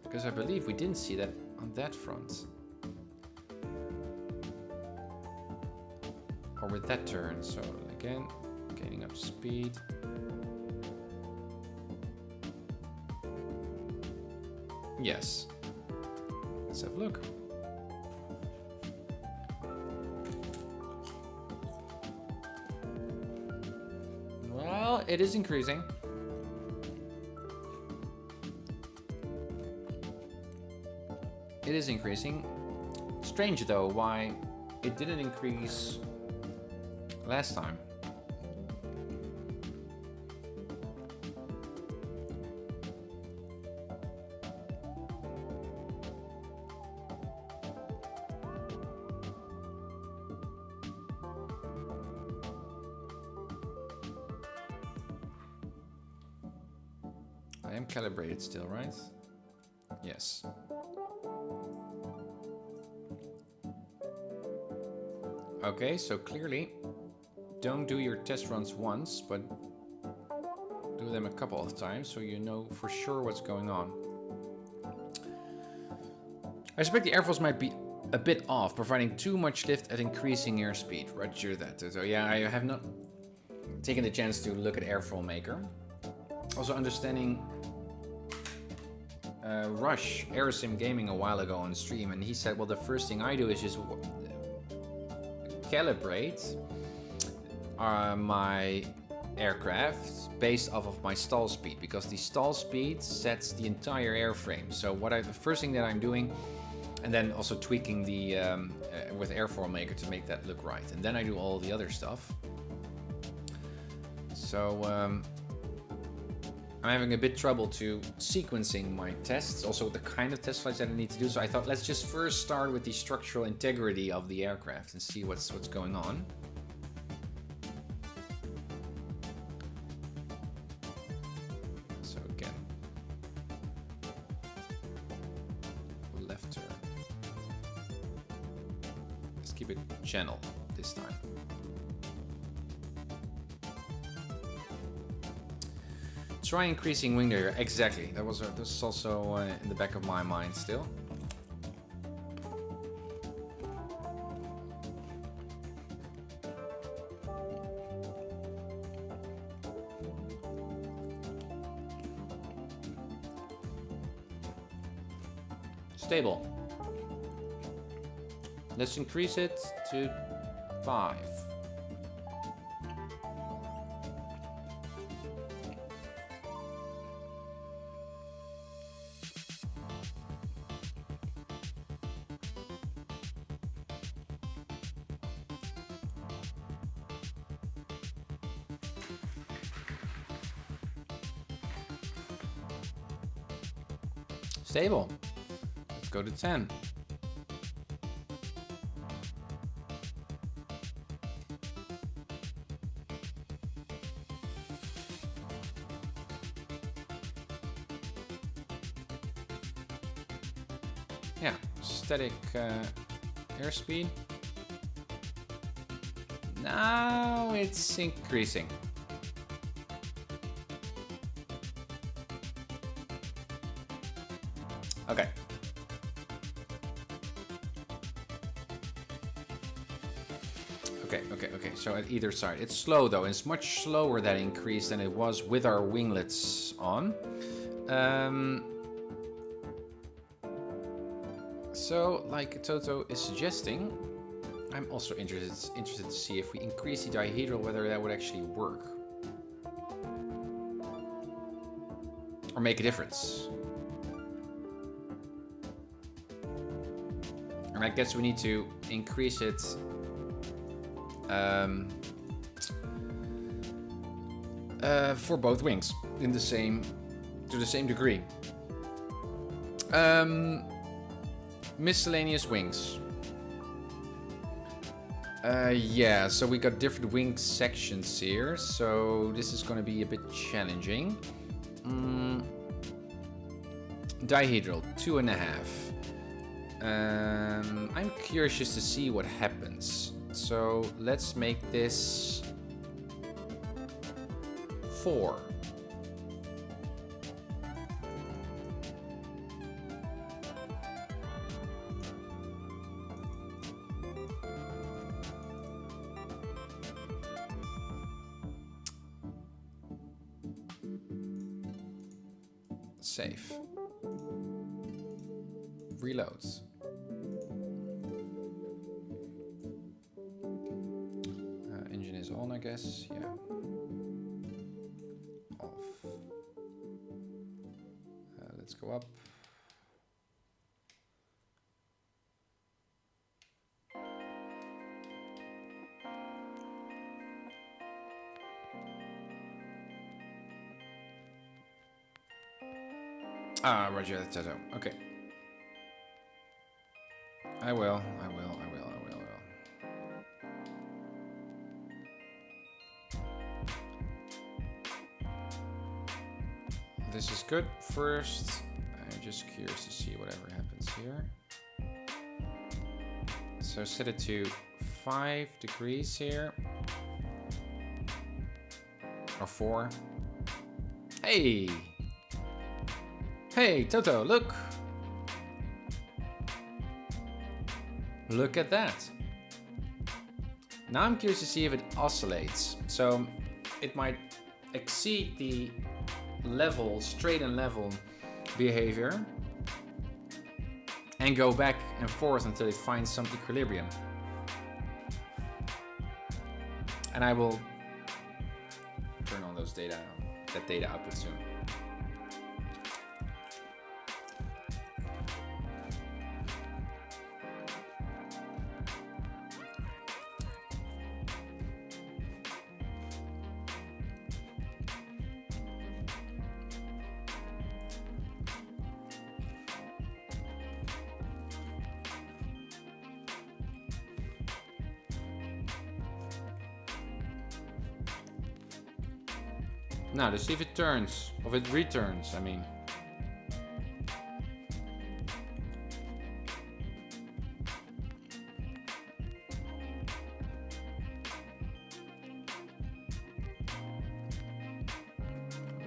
because I believe we didn't see that on that front. Or with that turn. So again, gaining up speed. Yes. Let's have a look. Well, it is increasing. It is increasing. Strange though, why it didn't increase last time. I am calibrated still, right? Yes. Okay, so clearly, don't do your test runs once, but do them a couple of times so you know for sure what's going on. I suspect the airfoils might be a bit off, providing too much lift at increasing airspeed. Roger that. So yeah, I have not taken the chance to look at PlaneMaker. Also understanding Rush, Aerosim Gaming a while ago on stream, and he said, well, the first thing I do is just calibrate my aircraft based off of my stall speed, because the stall speed sets the entire airframe. So the first thing that I'm doing, and then also tweaking the with PlaneMaker to make that look right, and then I do all the other stuff. So I'm having a bit trouble to sequencing my tests, also the kind of test flights that I need to do. So I thought, let's just first start with the structural integrity of the aircraft and see what's going on. So again, left turn. Let's keep it channel this time. Try increasing wing area. Exactly. That was also in the back of my mind still. Stable. Let's increase it to 5. Stable. Let's go to 10. Yeah, static airspeed. Now it's increasing. Okay. Okay. So at either side. It's slow though. It's much slower that increase than it was with our winglets on. So, like Toto is suggesting, I'm also interested to see if we increase the dihedral, whether that would actually work. Or make a difference. And I guess we need to increase it for both wings to the same degree. Miscellaneous wings. Yeah, so we got different wing sections here, so this is going to be a bit challenging. Dihedral 2.5. I'm curious to see what happens. So let's make this 4. Save. Reloads. Engine is on, I guess. Yeah. Off. Let's go up. Ah, Roger, that's okay. I will. This is good. First, I'm just curious to see whatever happens here. So set it to 5 degrees here. Or 4. Hey! Hey, Toto, look! Look at that. Now I'm curious to see if it oscillates. So it might exceed the level, straight and level behavior and go back and forth until it finds some equilibrium. And I will turn on those data, that data output soon. Now, to see if it turns, or if it returns, I mean.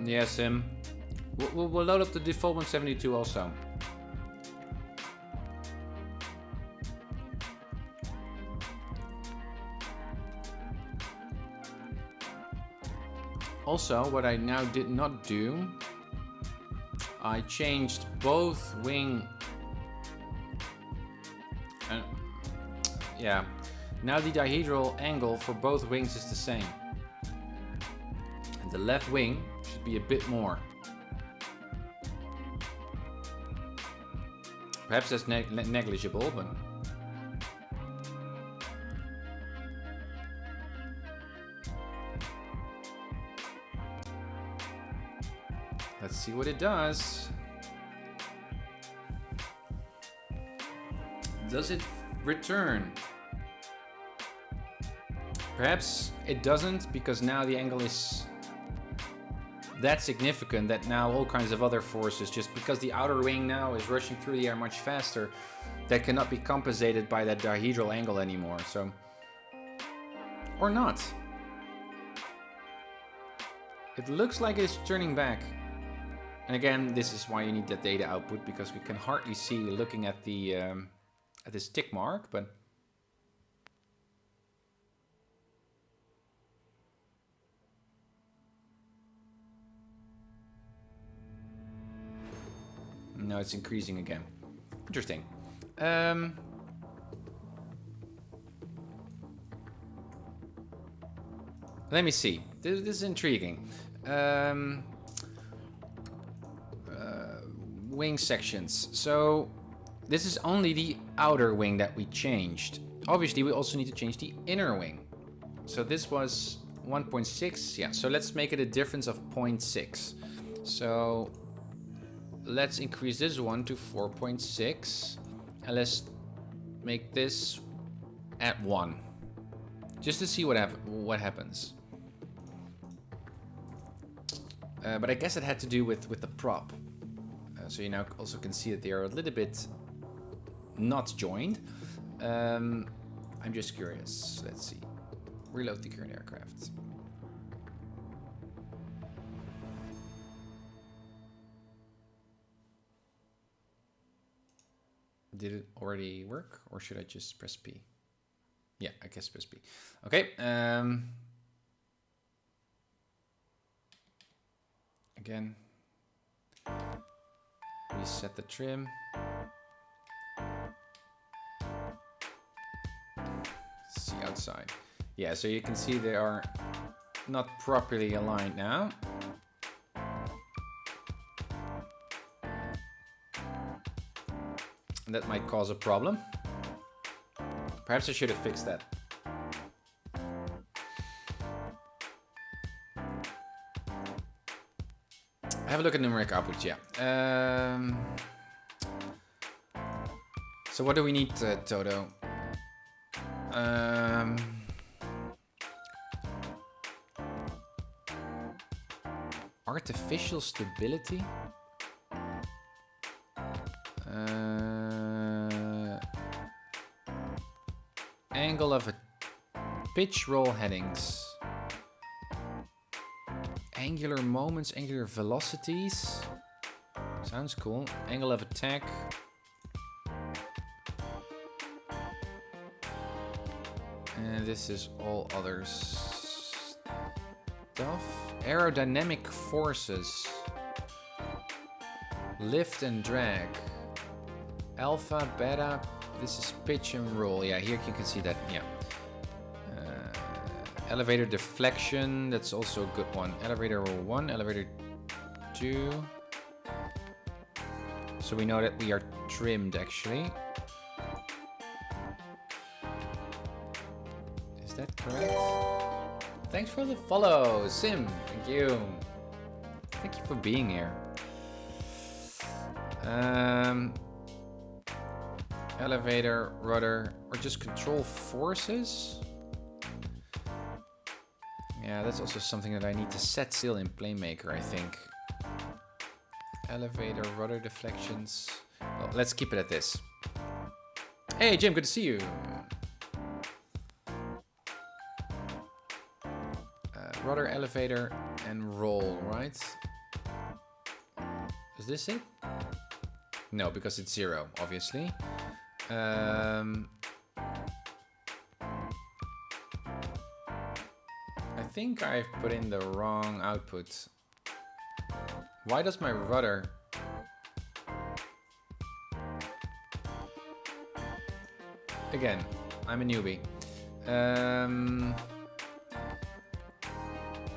Yeah, Sim. We'll load up the default 172 also. Also, what I now did not do, I changed both wing. Yeah, now the dihedral angle for both wings is the same. And the left wing should be a bit more. Perhaps that's negligible, but. Let's see what it does. Does it return? Perhaps it doesn't, because now the angle is that significant that now all kinds of other forces, just because the outer wing now is rushing through the air much faster, that cannot be compensated by that dihedral angle anymore. So, or not. It looks like it's turning back. And again, this is why you need that data output, because we can hardly see looking at the at this tick mark, but no, it's increasing again. Interesting. Let me see. This is intriguing. Wing sections. So this is only the outer wing that we changed. Obviously, we also need to change the inner wing. So this was 1.6. Yeah, so let's make it a difference of 0.6. So let's increase this one to 4.6. And let's make this at 1. Just to see what happens. But I guess it had to do with the prop. So you now also can see that they are a little bit not joined. I'm just curious. Let's see. Reload the current aircraft. Did it already work, or should I just press P? Yeah, I guess press P. Okay. Again. Reset the trim. Let's see outside. Yeah, so you can see they are not properly aligned now. And that might cause a problem. Perhaps I should have fixed that. I have a look at numeric outputs, yeah. So what do we need, Toto? Artificial stability? Angle of a pitch roll headings. Angular moments, angular velocities. Sounds cool. Angle of attack. And this is all other stuff. Aerodynamic forces. Lift and drag. Alpha, beta. This is pitch and roll. Yeah, here you can see that. Yeah. Elevator deflection. That's also a good one. Elevator 1, elevator 2. So we know that we are trimmed actually. Is that correct? Thanks for the follow, Sim. Thank you. Thank you for being here. Elevator, rudder, or just control forces? Yeah, that's also something that I need to set still in PlaneMaker, I think. Elevator, rudder deflections. Well, let's keep it at this. Hey, Jim, good to see you. Rudder, elevator, and roll, right? Is this it? No, because it's 0, obviously. I think I've put in the wrong output. Why does my rudder... Again, I'm a newbie.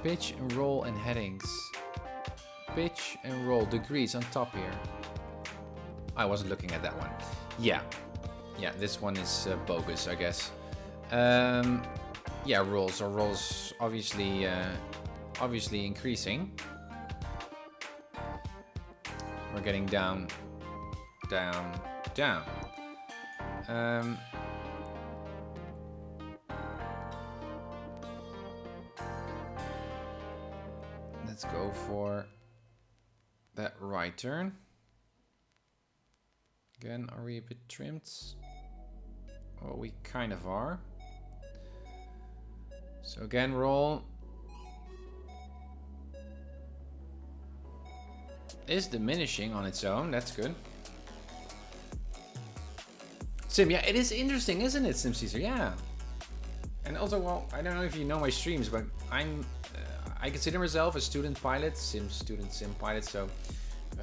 Pitch and roll and headings. Pitch and roll degrees on top here. I wasn't looking at that one. Yeah. Yeah, this one is bogus, I guess. Yeah, rolls. Our rolls obviously increasing. We're getting down, down, down. Let's go for that right turn. Again, are we a bit trimmed? Well, we kind of are. So again, roll. Is diminishing on its own. That's good. Sim, yeah, it is interesting, isn't it, Sim Caesar? Yeah. And also, well, I don't know if you know my streams, but I consider myself a student pilot, sim pilot. So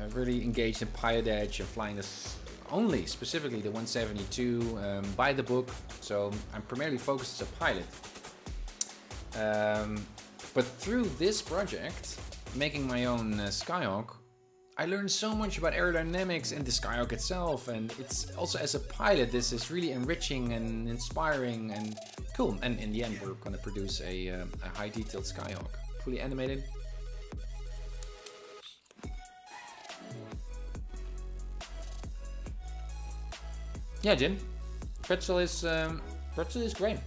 really engaged in Pilot Edge and flying this only specifically the 172 by the book. So I'm primarily focused as a pilot. But through this project, making my own Skyhawk, I learned so much about aerodynamics and the Skyhawk itself, and it's also as a pilot, this is really enriching and inspiring and cool. And in the end, we're going to produce a high detailed Skyhawk, fully animated. Yeah, Jin, pretzel is great.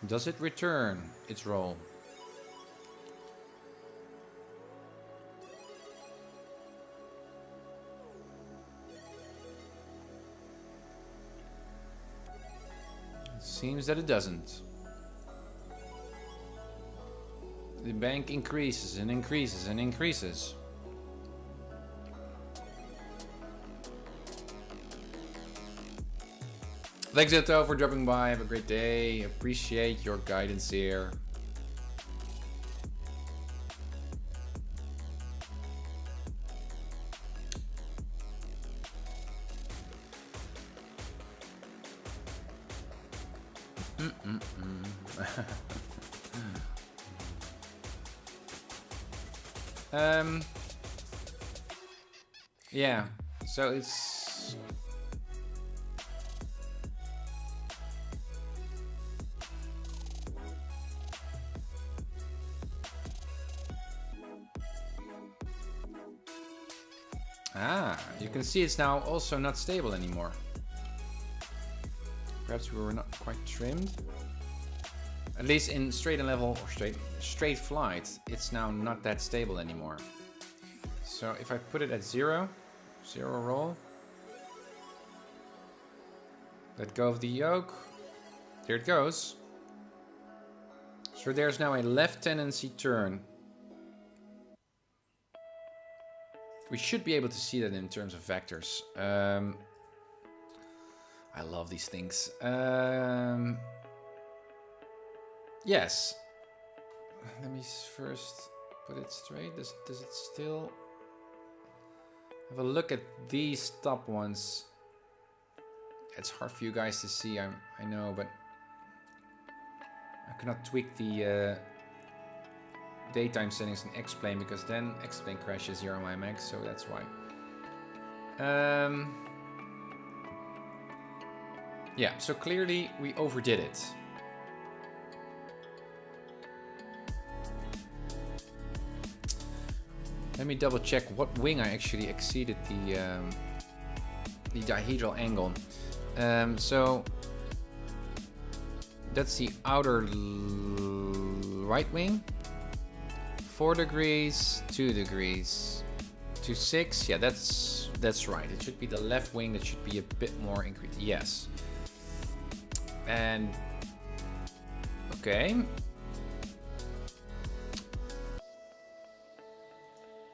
Does it return its roll? It seems that it doesn't. The bank increases and increases and increases. Thanks, Zeto, for dropping by. Have a great day. Appreciate your guidance here. Yeah, so it's... Ah, you can see it's now also not stable anymore. Perhaps we were not quite trimmed. At least in straight and level or straight flight, it's now not that stable anymore. So if I put it at 0 roll, let go of the yoke, there it goes. So there's now a left tendency turn. We should be able to see that in terms of vectors. I love these things. Yes. Let me first put it straight. Does it still... Have a look at these top ones. It's hard for you guys to see, I know, but I cannot tweak the daytime settings in X-Plane because then X-Plane crashes here on my Mac, so that's why. Yeah, so clearly we overdid it. Let me double check what wing I actually exceeded the dihedral angle. So that's the outer right wing. 4 degrees, 2 degrees, 2, 6. Yeah, that's right. It should be the left wing that should be a bit more increased. Yes. And okay.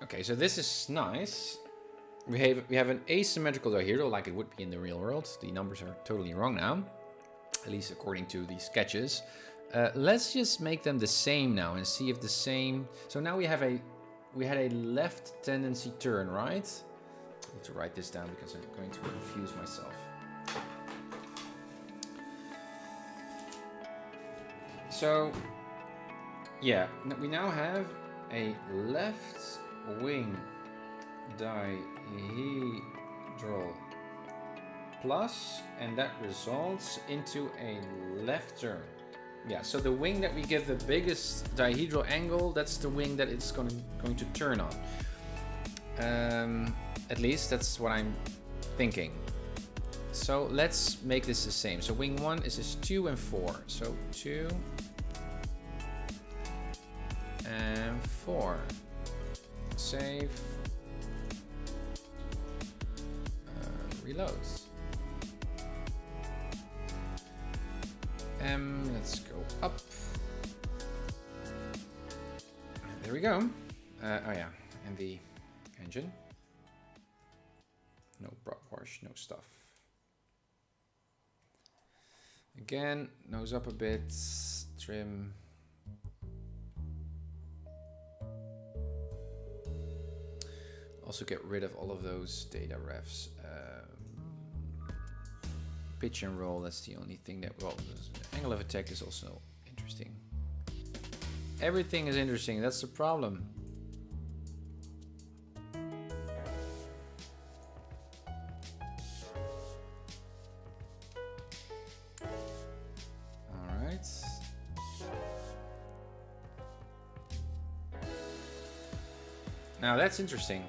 Okay, so this is nice. We have an asymmetrical dihedral like it would be in the real world. The numbers are totally wrong now, at least according to the sketches. Let's just make them the same now and see if the same. So now we had a left tendency turn, right? I need to write this down because I'm going to confuse myself. So yeah, we now have a left wing dihedral plus, and that results into a left turn. Yeah, so the wing that we give the biggest dihedral angle, that's the wing that it's going to turn on. At least that's what I'm thinking. So let's make this the same. So wing 1 is just 2 and 4. So 2 and 4. Save. Reloads. Let's go up. There we go. Oh yeah, and the engine. No prop wash, no stuff. Again, nose up a bit, trim. Also get rid of all of those data refs. Pitch and roll, that's the only thing that, well, the angle of attack is also interesting. Everything is interesting, that's the problem. Alright. Now that's interesting.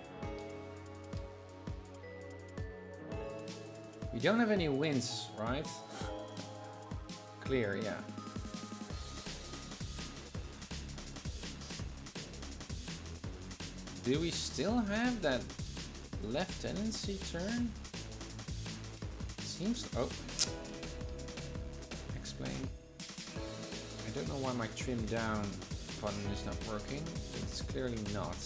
We don't have any winds, right? Clear, yeah. Do we still have that left tendency turn? Seems... Oh. Explain. I don't know why my trim down button is not working. It's clearly not.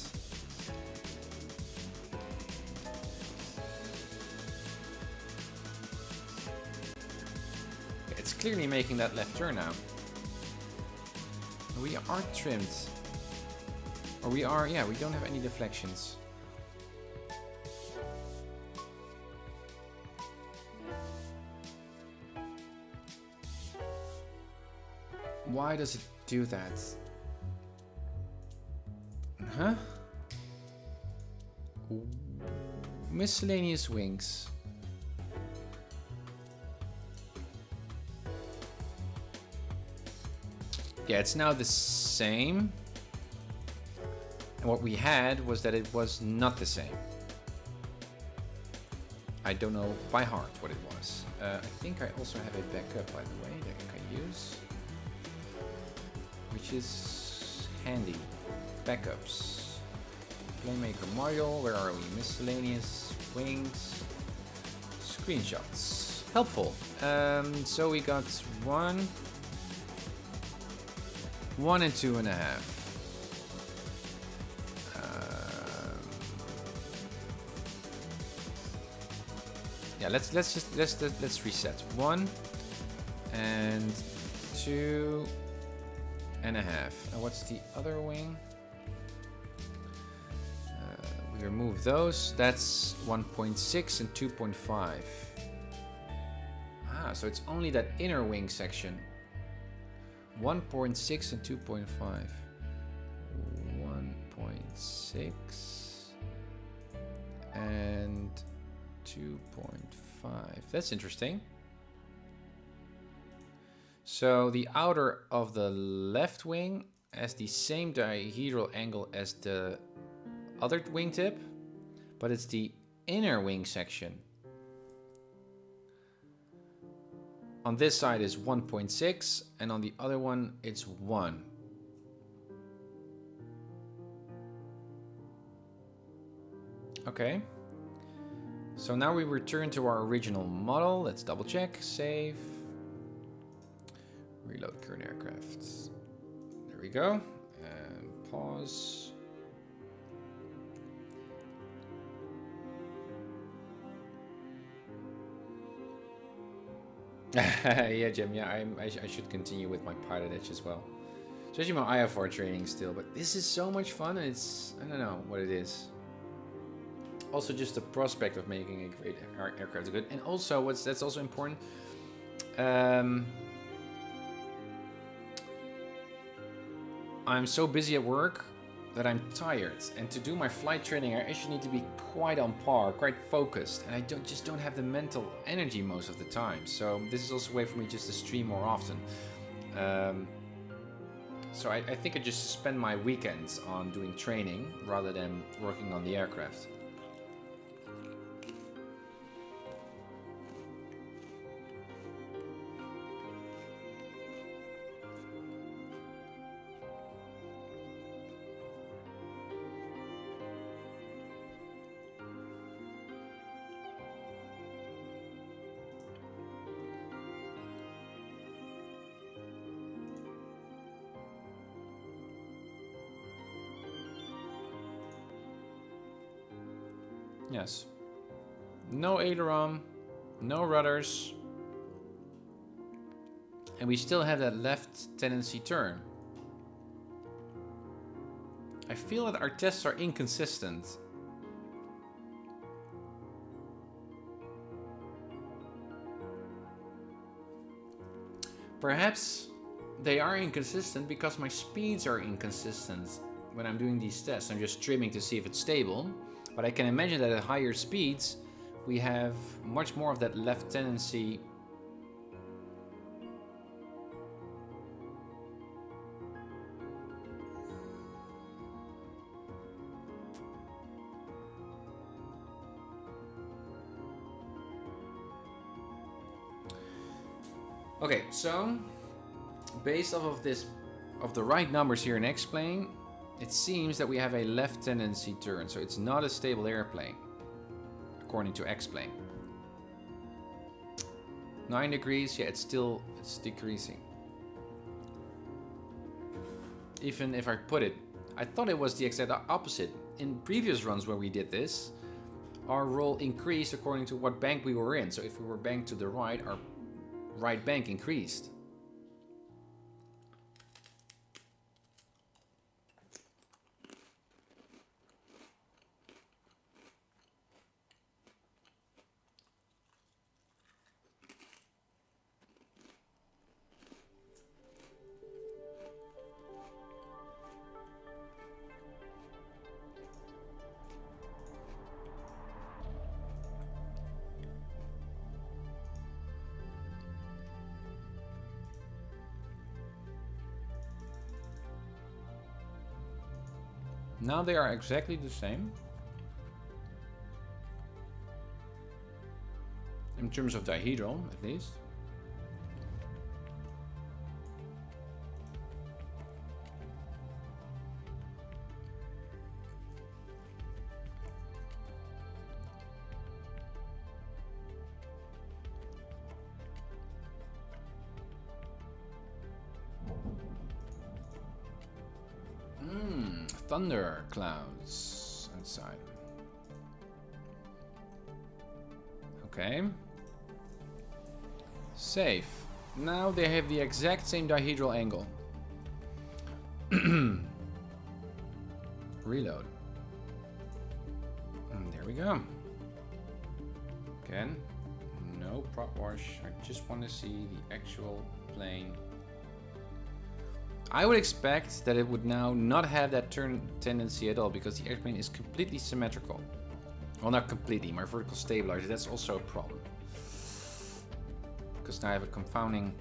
Clearly making that left turn now. We are trimmed. Or we are, yeah, we don't have any deflections. Why does it do that. Huh? Miscellaneous wings. Yeah, it's now the same. And what we had was that it was not the same. I don't know by heart what it was. I think I also have a backup, by the way, that I can use. Which is handy. Backups. PlaneMaker module, where are we? Miscellaneous wings. Screenshots. Helpful. So we got 1 and 2.5. Yeah, let's reset. 1 and 2.5. And what's the other wing? We remove those. That's 1.6 and 2.5. Ah, so it's only that inner wing section. 1.6 and 2.5. 1.6 and 2.5. That's interesting. So the outer of the left wing has the same dihedral angle as the other wingtip, but it's the inner wing section. On this side is 1.6 and on the other one it's 1. Okay. So now we return to our original model. Let's double check, save, reload current aircraft. There we go. And pause. Yeah, Jim. Yeah, I should continue with my pilot edge as well. Especially my IFR training still. But this is so much fun, and it's, I don't know what it is. Also, just the prospect of making a great aircraft is good. And also, that's also important. I'm so busy at work that I'm tired, and to do my flight training I actually need to be quite on par, quite focused, and I just don't have the mental energy most of the time. So this is also a way for me just to stream more often. So I think I just spend my weekends on doing training rather than working on the aircraft. Yes. No aileron, no rudders. And we still have that left tendency turn. I feel that our tests are inconsistent. Perhaps they are inconsistent because my speeds are inconsistent when I'm doing these tests. I'm just trimming to see if it's stable. But I can imagine that at higher speeds, we have much more of that left tendency. Okay, so based off of this, of the right numbers here in X-plane, it seems that we have a left tendency turn, so it's not a stable airplane, according to X-plane. 9 degrees, yeah, it's decreasing. Even if I put it, I thought it was the exact opposite. In previous runs where we did this, our roll increased according to what bank we were in. So if we were banked to the right, our right bank increased. Now they are exactly the same. In terms of dihedral, at least. Thunder clouds inside. Okay. Save. Now they have the exact same dihedral angle. Reload. And there we go. Again, no prop wash. I just want to see the actual plane. I would expect that it would now not have that turn tendency at all because the airplane is completely symmetrical. Well, not completely. My vertical stabilizer, that's also a problem. Because now I have a confounding...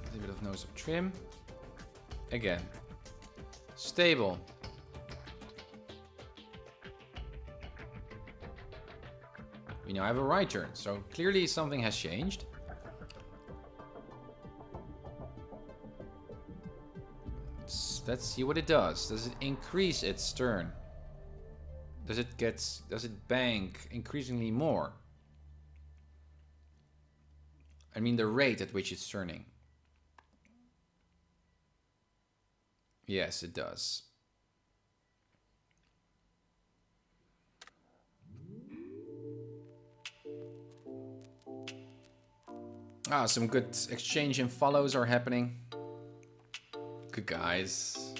A little bit of nose of trim. Again. Stable. We now have a right turn, so clearly something has changed. Let's see what it does. Does it increase its turn? Does it bank increasingly more? I mean the rate at which it's turning. Yes, it does. Ah, some good exchange and follows are happening. Good guys.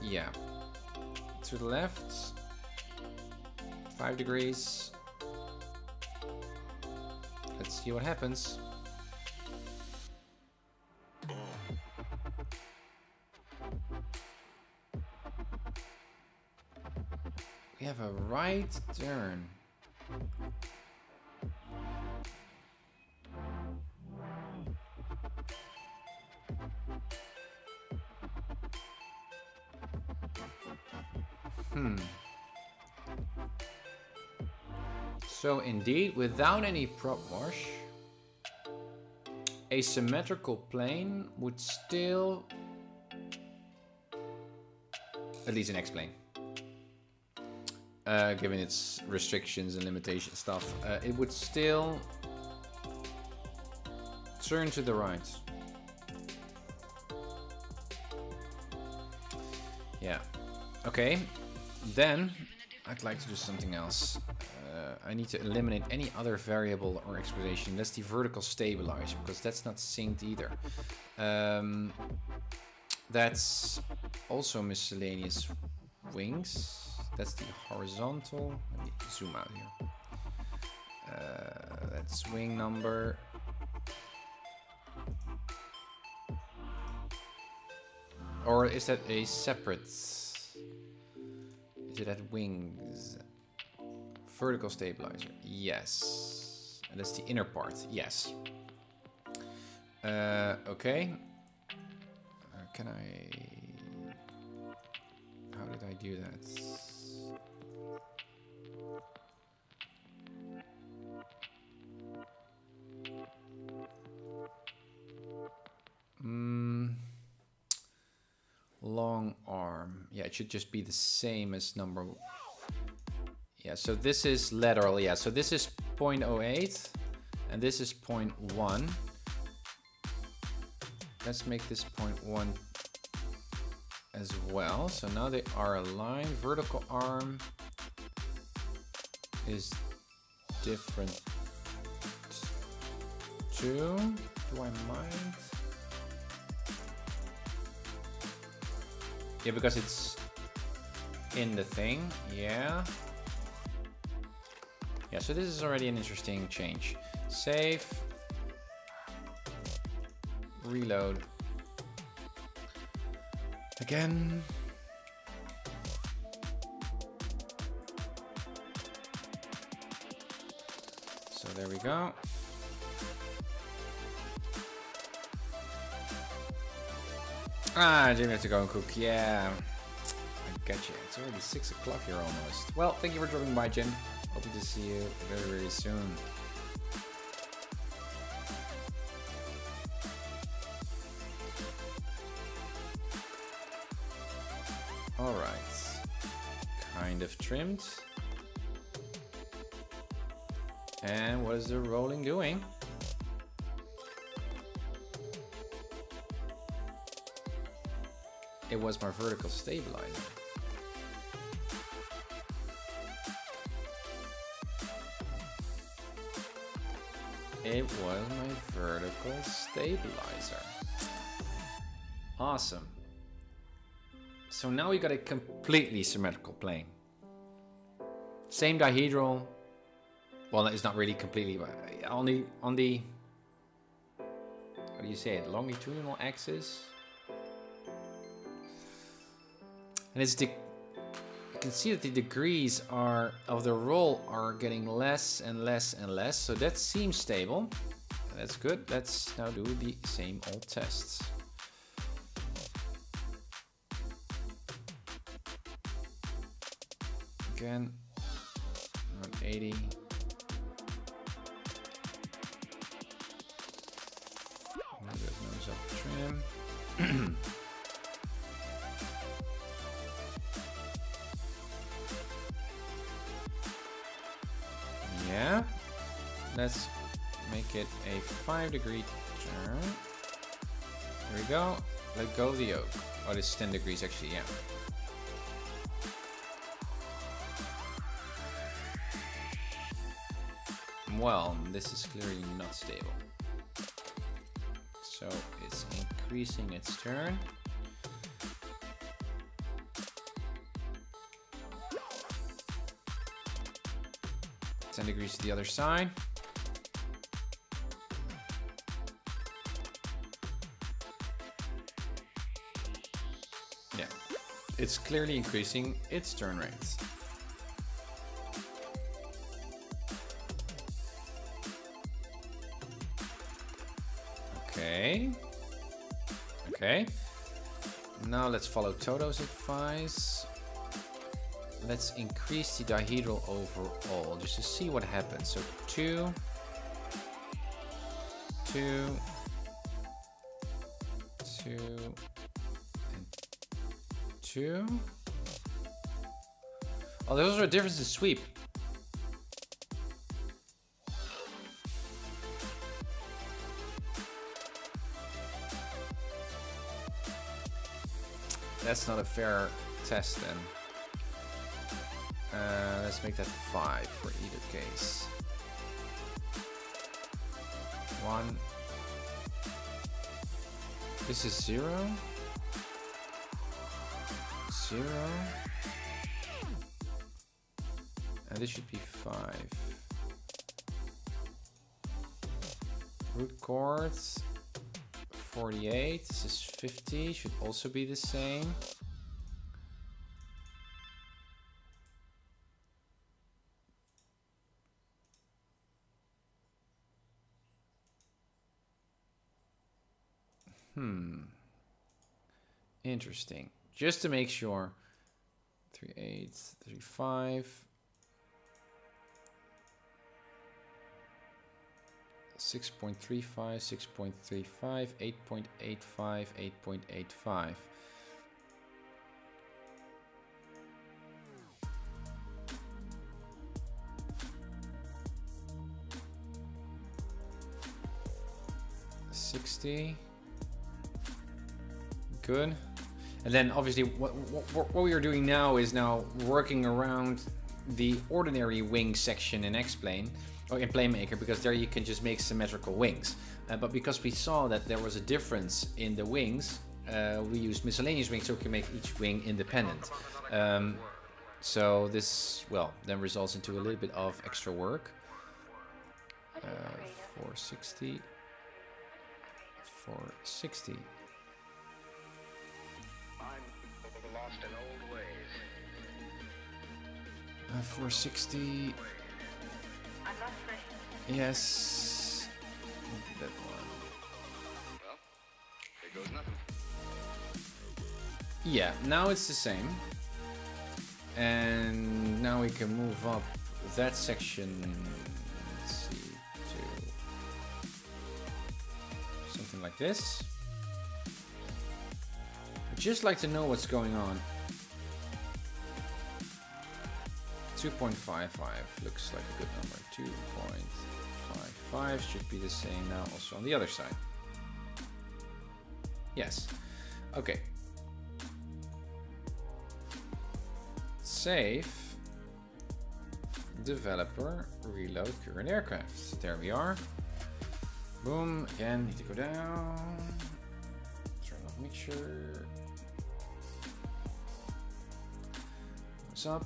Yeah. To the left. 5 degrees. Let's see what happens. We have a right turn. So indeed, without any prop wash, a symmetrical plane would still, at least an X-plane, given its restrictions and limitation stuff, it would still turn to the right. Yeah. Okay. Then I'd like to do something else. I need to eliminate any other variable or explanation. That's the vertical stabilizer, because that's not synced either. That's also miscellaneous wings. That's the horizontal. Let me zoom out here. That's wing number. Or is that a separate? Is it at wings? Vertical stabilizer, yes. And that's the inner part, yes. Okay. Can I... How did I do that? Long arm. Yeah, it should just be the same as number... Yeah, so this is lateral, yeah. So this is 0.08 and this is 0.1. Let's make this 0.1 as well. So now they are aligned. Vertical arm is different too. Do I mind? Yeah, because it's in the thing, yeah. Yeah, so this is already an interesting change. Save. Reload. there we go. Ah, Jimmy has to go and cook. Yeah, I gotcha. It's already 6 o'clock here almost. Well, thank you for dropping by, Jim. Hoping to see you very, very soon. All right, kind of trimmed. And what is the rolling doing? It was my vertical stabilizer. It was my vertical stabilizer. Awesome. So now we got a completely symmetrical plane. Same dihedral. Well, it's not really completely, but only on the, how do you say it, longitudinal axis. And it's you can see that the degrees of the roll are getting less and less and less. So that seems stable. That's good. Let's now do the same old tests. Again, 180. Nose up trim. Yeah, let's make it a 5-degree turn. There we go. Let go of the yoke. Oh, this is 10 degrees actually, yeah. Well, this is clearly not stable. So it's increasing its turn. Degrees to the other side. Yeah, it's clearly increasing its turn rates. Okay. Okay. Now let's follow Toto's advice. Let's increase the dihedral overall just to see what happens. So 2, 2, 2, and 2. Oh, there's also a difference in sweep. That's not a fair test then. Let's make that 5 for either case. 1. This is 0. 0. And this should be 5. Root chords 48. This is 50. Should also be the same. Interesting. Just to make sure. 3, 8, 3, 5. 6.35, 6.35, 8.85, 8.85. Good. And then obviously what we are doing now is now working around the ordinary wing section in X-Plane or in PlaneMaker, because there you can just make symmetrical wings. But because we saw that there was a difference in the wings, we used miscellaneous wings so we can make each wing independent. So this, well, then results into a little bit of extra work. 460. 460. Lost in old ways. 460. I'm not afraid. Yes. That one. Well, there goes nothing. Yeah, now it's the same. And now we can move up that section, let's see, to something like this. I'd just like to know what's going on. 2.55 looks like a good number. 2.55 should be the same now also on the other side. Yes. Okay. Save. Developer. Reload current aircraft. There we are. Boom. Again, need to go down. Turn off mixture. What's up?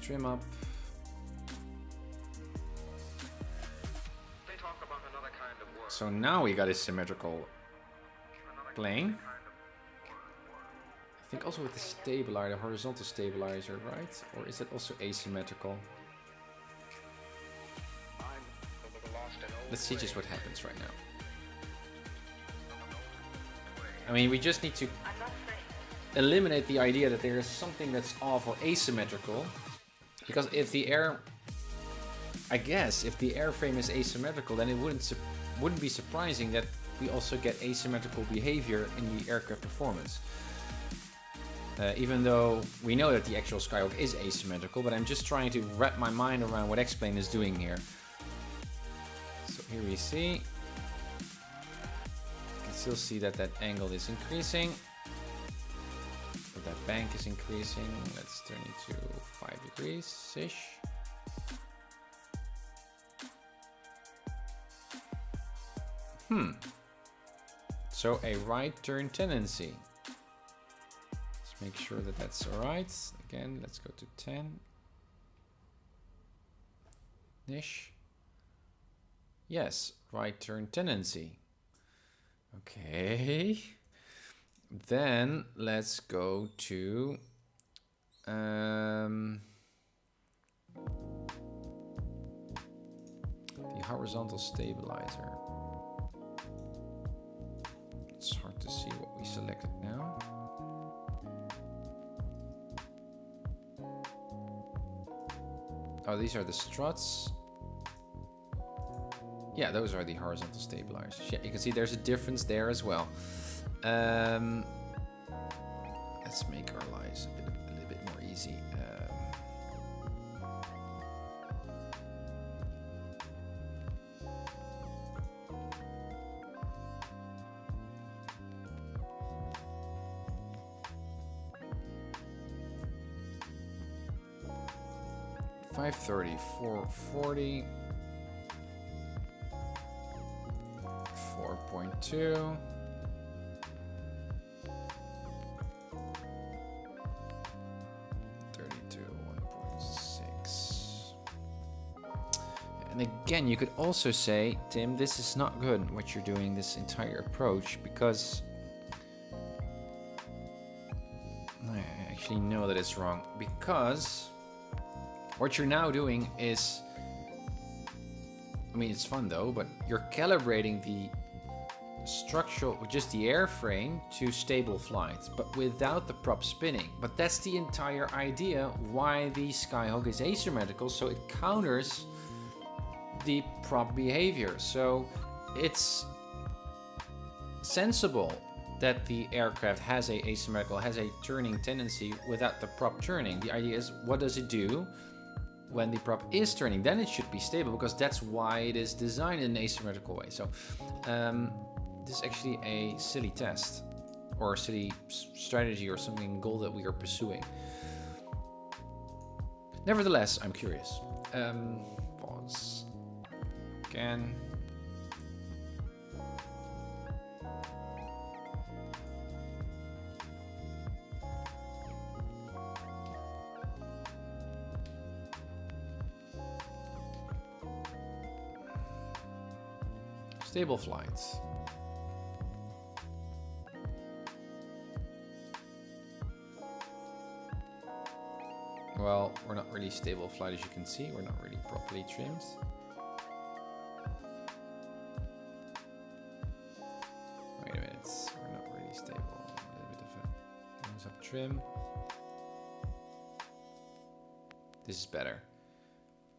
Trim up. They talk about another kind of work. So now we got a symmetrical plane. I think also with the stabilizer, the horizontal stabilizer, right? Or is it also asymmetrical? Let's see just what happens right now. I mean, we just need to eliminate the idea that there is something that's off or asymmetrical. Because if the I guess if the airframe is asymmetrical, then it wouldn't be surprising that we also get asymmetrical behavior in the aircraft performance. Even though we know that the actual Skyhawk is asymmetrical, but I'm just trying to wrap my mind around what X-Plane is doing here. So here we see, you can still see that that angle is increasing. That bank is increasing. Let's turn it to 5 degrees-ish. So a right turn tendency. Let's make sure that that's all right. Again, let's go to 10-ish. Yes, right turn tendency. Okay. Then let's go to the horizontal stabilizer. It's hard to see what we selected now. Oh, these are the struts. Yeah, those are the horizontal stabilizers. Yeah, you can see there's a difference there as well. Let's make our lives a little bit more easy. 530, 440, 4.2. And again, you could also say, Tim, this is not good what you're doing, this entire approach, because I actually know that it's wrong. Because what you're now doing is, I mean, it's fun though, but you're calibrating the structural, just the airframe to stable flight, but without the prop spinning. But that's the entire idea why the Skyhawk is asymmetrical, so it counters the prop behavior. So it's sensible that the aircraft has a asymmetrical, has a turning tendency without the prop turning. The idea is, what does it do when the prop is turning? Then it should be stable, because that's why it is designed in an asymmetrical way. So this is actually a silly test or a silly strategy or something goal that we are pursuing. Nevertheless, I'm curious. Pause. Again. Stable flights. Well, we're not really stable flight, as you can see. We're not really properly trimmed. trim. This is better.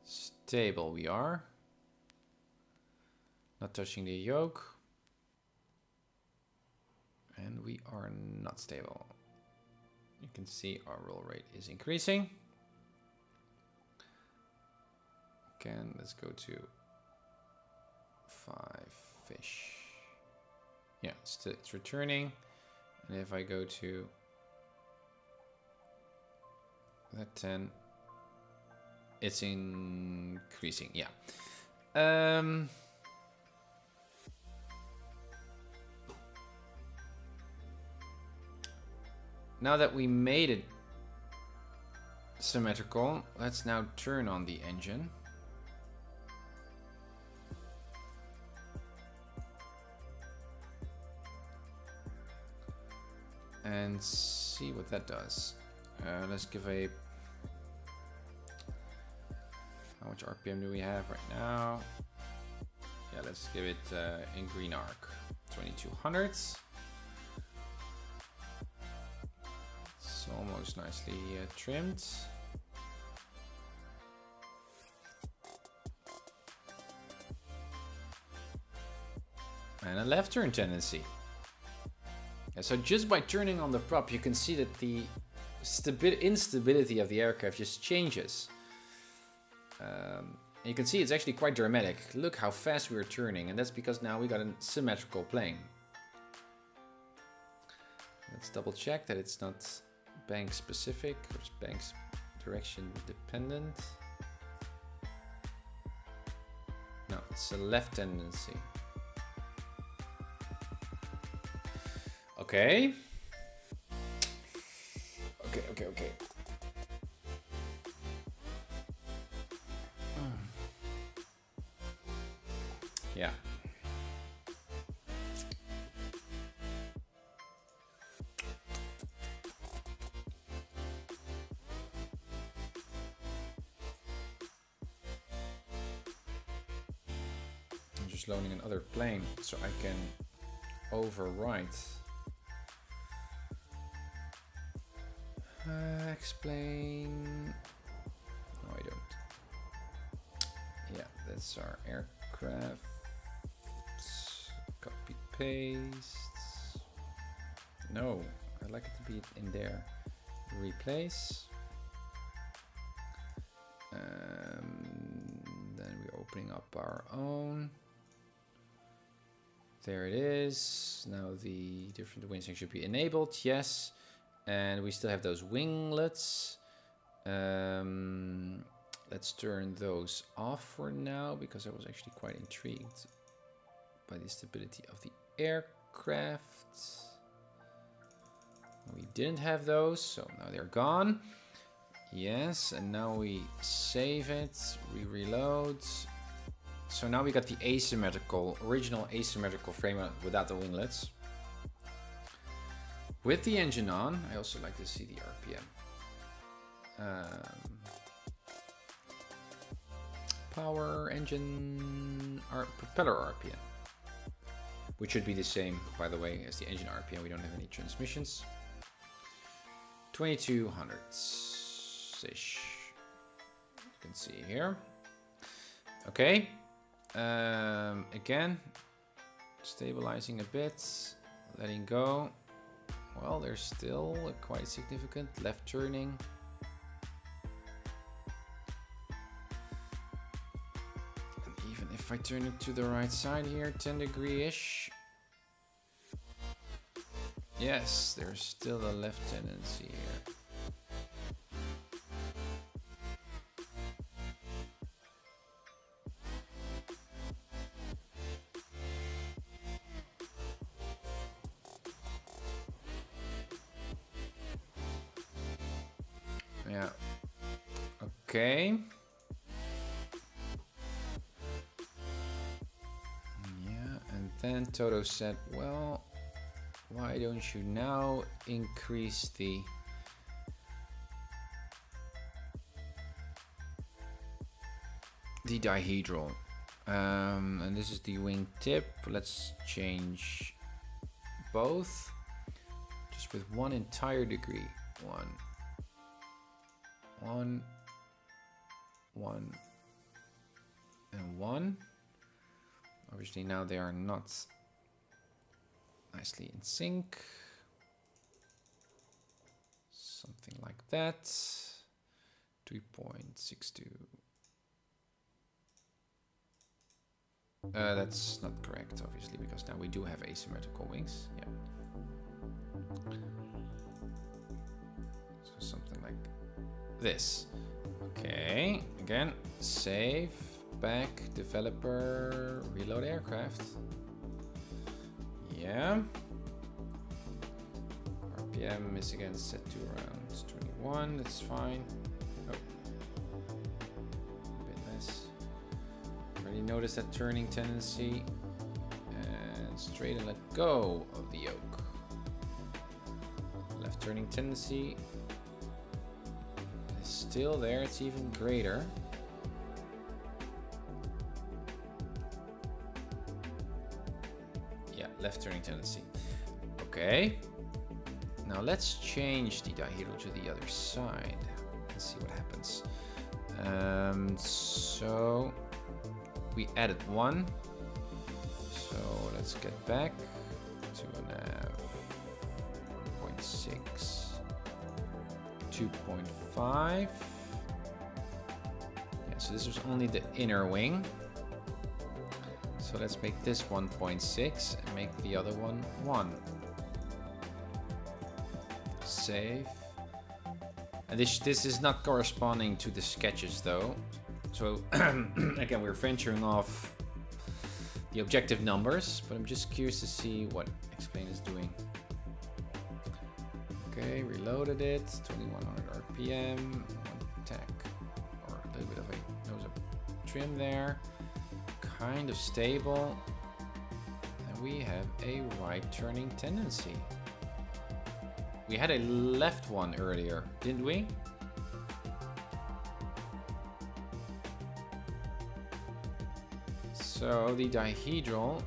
Stable we are. Not touching the yoke. And we are not stable. You can see our roll rate is increasing. Again, let's go to 5 fish. Yeah, it's returning. And if I go to that 10, it's increasing. Yeah. Now that we made it symmetrical, let's now turn on the engine. And see what that does. Let's give a... How much RPM do we have right now? Yeah, let's give it in green arc. 2200. It's almost nicely trimmed. And a left turn tendency. Yeah, so just by turning on the prop, you can see that the instability of the aircraft just changes. You can see it's actually quite dramatic. Look how fast we are turning, and that's because now we got a symmetrical plane. Let's double check that it's not bank specific or bank direction dependent. No, it's a left tendency. Okay. Okay. Yeah. I'm just loading another plane so I can overwrite. Explain. No, I don't. Yeah, that's our aircraft. Copy paste. No, I'd like it to be in there. Replace. Then we're opening up our own. There it is. Now the different winging should be enabled. Yes. And we still have those winglets. Let's turn those off for now because I was actually quite intrigued by the stability of the aircraft. We didn't have those, so now they're gone. Yes, and now we save it, we reload. So now we got the original asymmetrical frame without the winglets. With the engine on, I also like to see the RPM. Power, engine, propeller RPM. Which should be the same, by the way, as the engine RPM. We don't have any transmissions. 2200-ish. You can see here. Okay. Again, stabilizing a bit, letting go. Well, there's still a quite significant left turning. And even if I turn it to the right side here, 10 degree-ish. Yes, there's still a left tendency here. Yeah. Okay. Yeah, and then Toto said, well, why don't you now increase the dihedral? And this is the wing tip. Let's change both just with 1 entire degree. 1, 1, 1, and 1. Obviously now they are not nicely in sync. Something like that. 3.62. That's not correct, obviously, because now we do have asymmetrical wings. Yeah. So something like this. Okay. Again, save, back, developer, reload aircraft. Yeah. RPM is again set to around 21. That's fine. Oh. A bit less. Already noticed that turning tendency. And straight and let go of the yoke. Left turning tendency is still there. It's even greater. Yeah, left turning tendency. Okay. Now let's change the dihedral to the other side. Let's see what happens. So we added 1. So let's get back. 2.5, 1.6, 2.5. Yeah, so this was only the inner wing. So let's make this 1.6 and make the other one 1. Save. And this is not corresponding to the sketches though. So again, we're venturing off the objective numbers, but I'm just curious to see what Explain is doing. Okay, reloaded it, 2100 RPM, 1 tack, or a little bit of a nose up trim there. Kind of stable. And we have a right turning tendency. We had a left one earlier, didn't we? So the dihedral,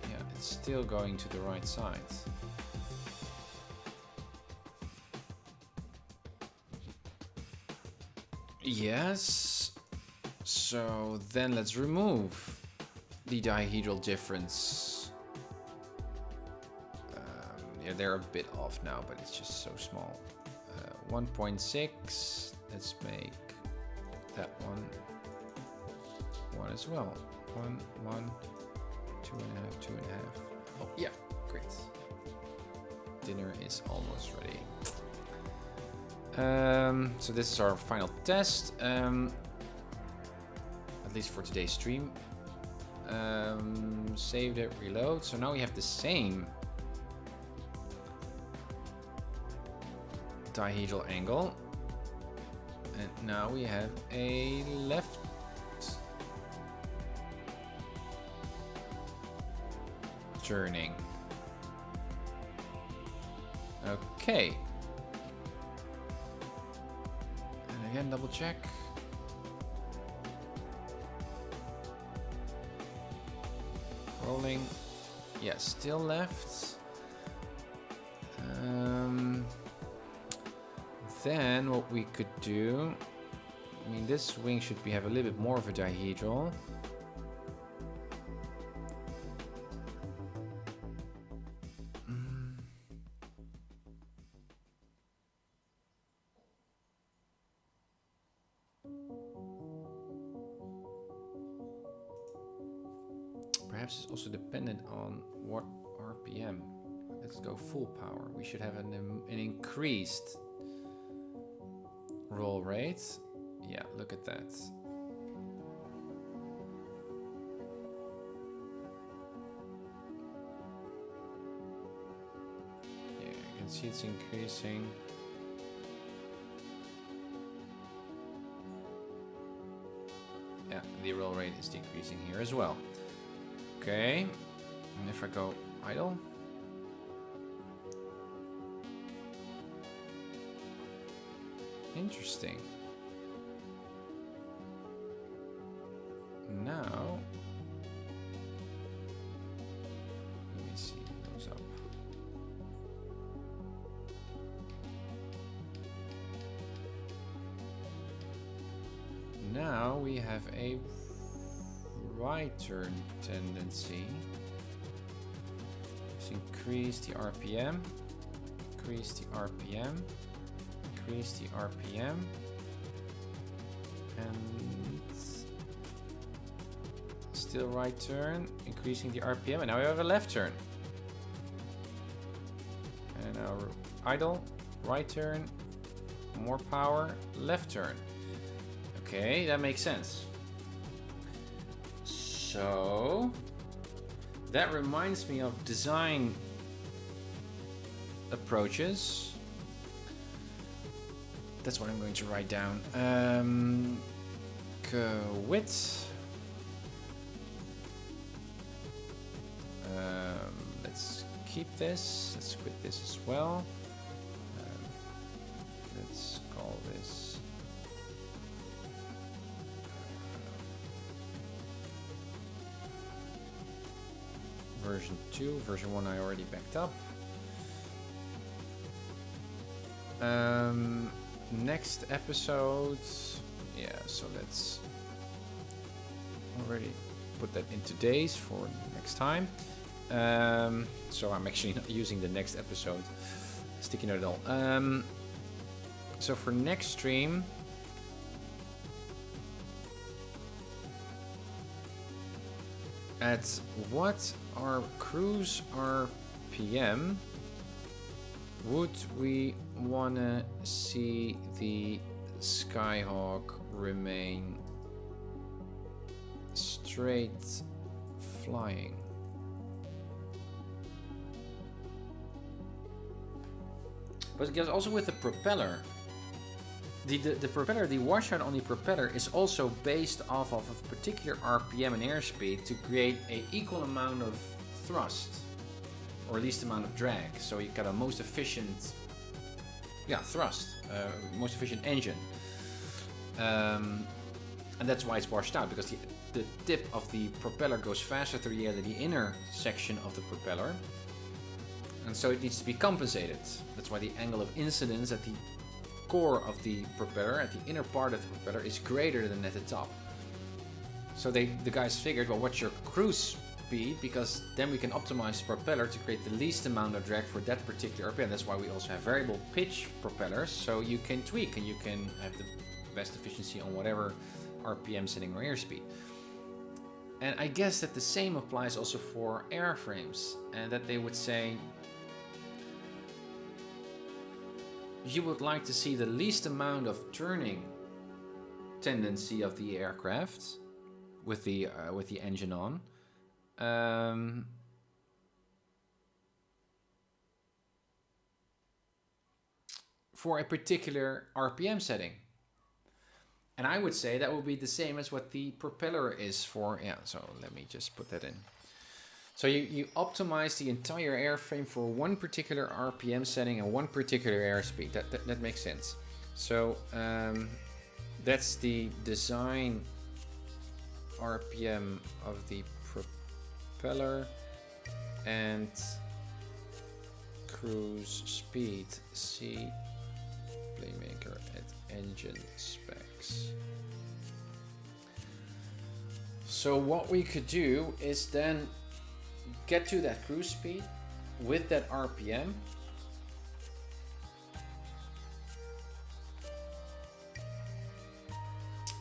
yeah, it's still going to the right side. Yes. So then let's remove the dihedral difference. Yeah, they're a bit off now, but it's just so small. 1.6. Let's make that one 1 as well. 1, 1, 2.5, 2.5. Oh, yeah, great. Dinner is almost ready. So this is our final test. At least for today's stream. Saved it, reload. So now we have the same dihedral angle, and now we have a left turning. Okay, and again double check. Rolling. Yeah, still left. Then what we could do, I mean, this wing should have a little bit more of a dihedral. Perhaps it's also dependent on what RPM. Let's go full power. We should have an increased roll rate. Yeah, look at that. Yeah, you can see it's increasing. Yeah, the roll rate is decreasing here as well. Okay, and if I go idle, interesting. Now, let me see, it goes up. now we have a right turn tendency. Let's increase the RPM, increase the RPM, increase the RPM, and still right turn, increasing the RPM, and now we have a left turn. And now idle, right turn, more power, left turn. Okay, that makes sense. So that reminds me of design approaches. That's what I'm going to write down. Width. Let's keep this. Let's quit this as well. Let's call this version 2. Version 1 I already backed up. Next episode, yeah, so let's already put that into days for next time. So I'm actually not using the next episode sticky note at all. So for next stream, at what our cruise RPM would we wanna see the Skyhawk remain straight flying? But because also with the propeller, the propeller, the washout on the propeller is also based off of a particular RPM and airspeed to create an equal amount of thrust, or least amount of drag. So you got a most efficient, thrust, most efficient engine. And that's why it's washed out, because the tip of the propeller goes faster through the air than the inner section of the propeller. And so it needs to be compensated. That's why the angle of incidence at the core of the propeller, at the inner part of the propeller, is greater than at the top. So the guys figured, well, what's your cruise speed? Because then we can optimize the propeller to create the least amount of drag for that particular RPM. That's why we also have variable pitch propellers, so you can tweak and you can have the best efficiency on whatever RPM setting or airspeed. And I guess that the same applies also for airframes, and that they would say you would like to see the least amount of turning tendency of the aircraft with the engine on, for a particular RPM setting. And I would say that would be the same as what the propeller is for. Yeah, so let me just put that in. So you optimize the entire airframe for one particular RPM setting and one particular airspeed. That makes sense. So that's the design RPM of the propeller and cruise speed. See PlaneMaker at engine specs. So what we could do is then get to that cruise speed with that RPM,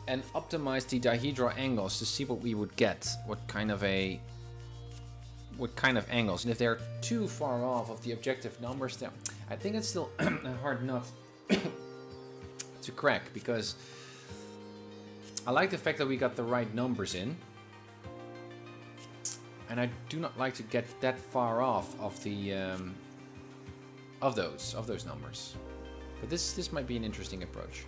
and optimize the dihedral angles to see what we would get, what kind of angles. And if they're too far off of the objective numbers, then I think it's still a hard nut to crack, because I like the fact that we got the right numbers in. And I do not like to get that far off of the of those numbers. But this might be an interesting approach.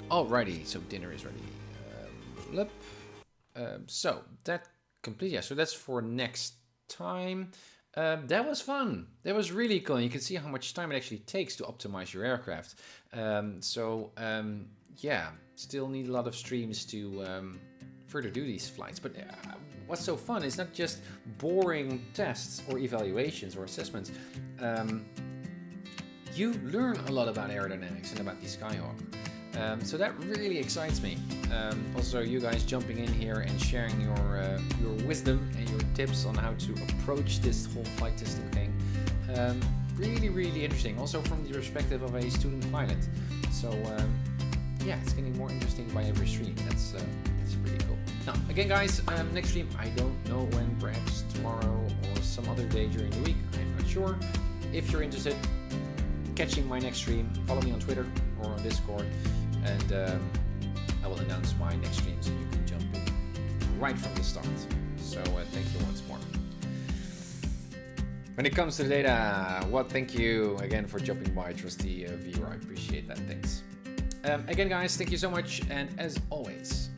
Alrighty, so dinner is ready. So that complete. Yeah, so that's for next time. That was fun. That was really cool. You can see how much time it actually takes to optimize your aircraft. Yeah, still need a lot of streams to further do these flights. But what's so fun is not just boring tests or evaluations or assessments. You learn a lot about aerodynamics and about the Skyhawk. So that really excites me. Also, you guys jumping in here and sharing your wisdom and your tips on how to approach this whole flight testing thing. Really, really interesting. Also from the perspective of a student pilot. So yeah, it's getting more interesting by every stream. That's pretty cool. Now, again, guys, next stream I don't know when. Perhaps tomorrow or some other day during the week. I'm not sure. If you're interested, catching my next stream, follow me on Twitter or on Discord, and I will announce my next stream so you can jump in right from the start. So thank you once more. When it comes to the data, thank you again for jumping by, trusty viewer. I appreciate that. Thanks. Again, guys, thank you so much, and as always,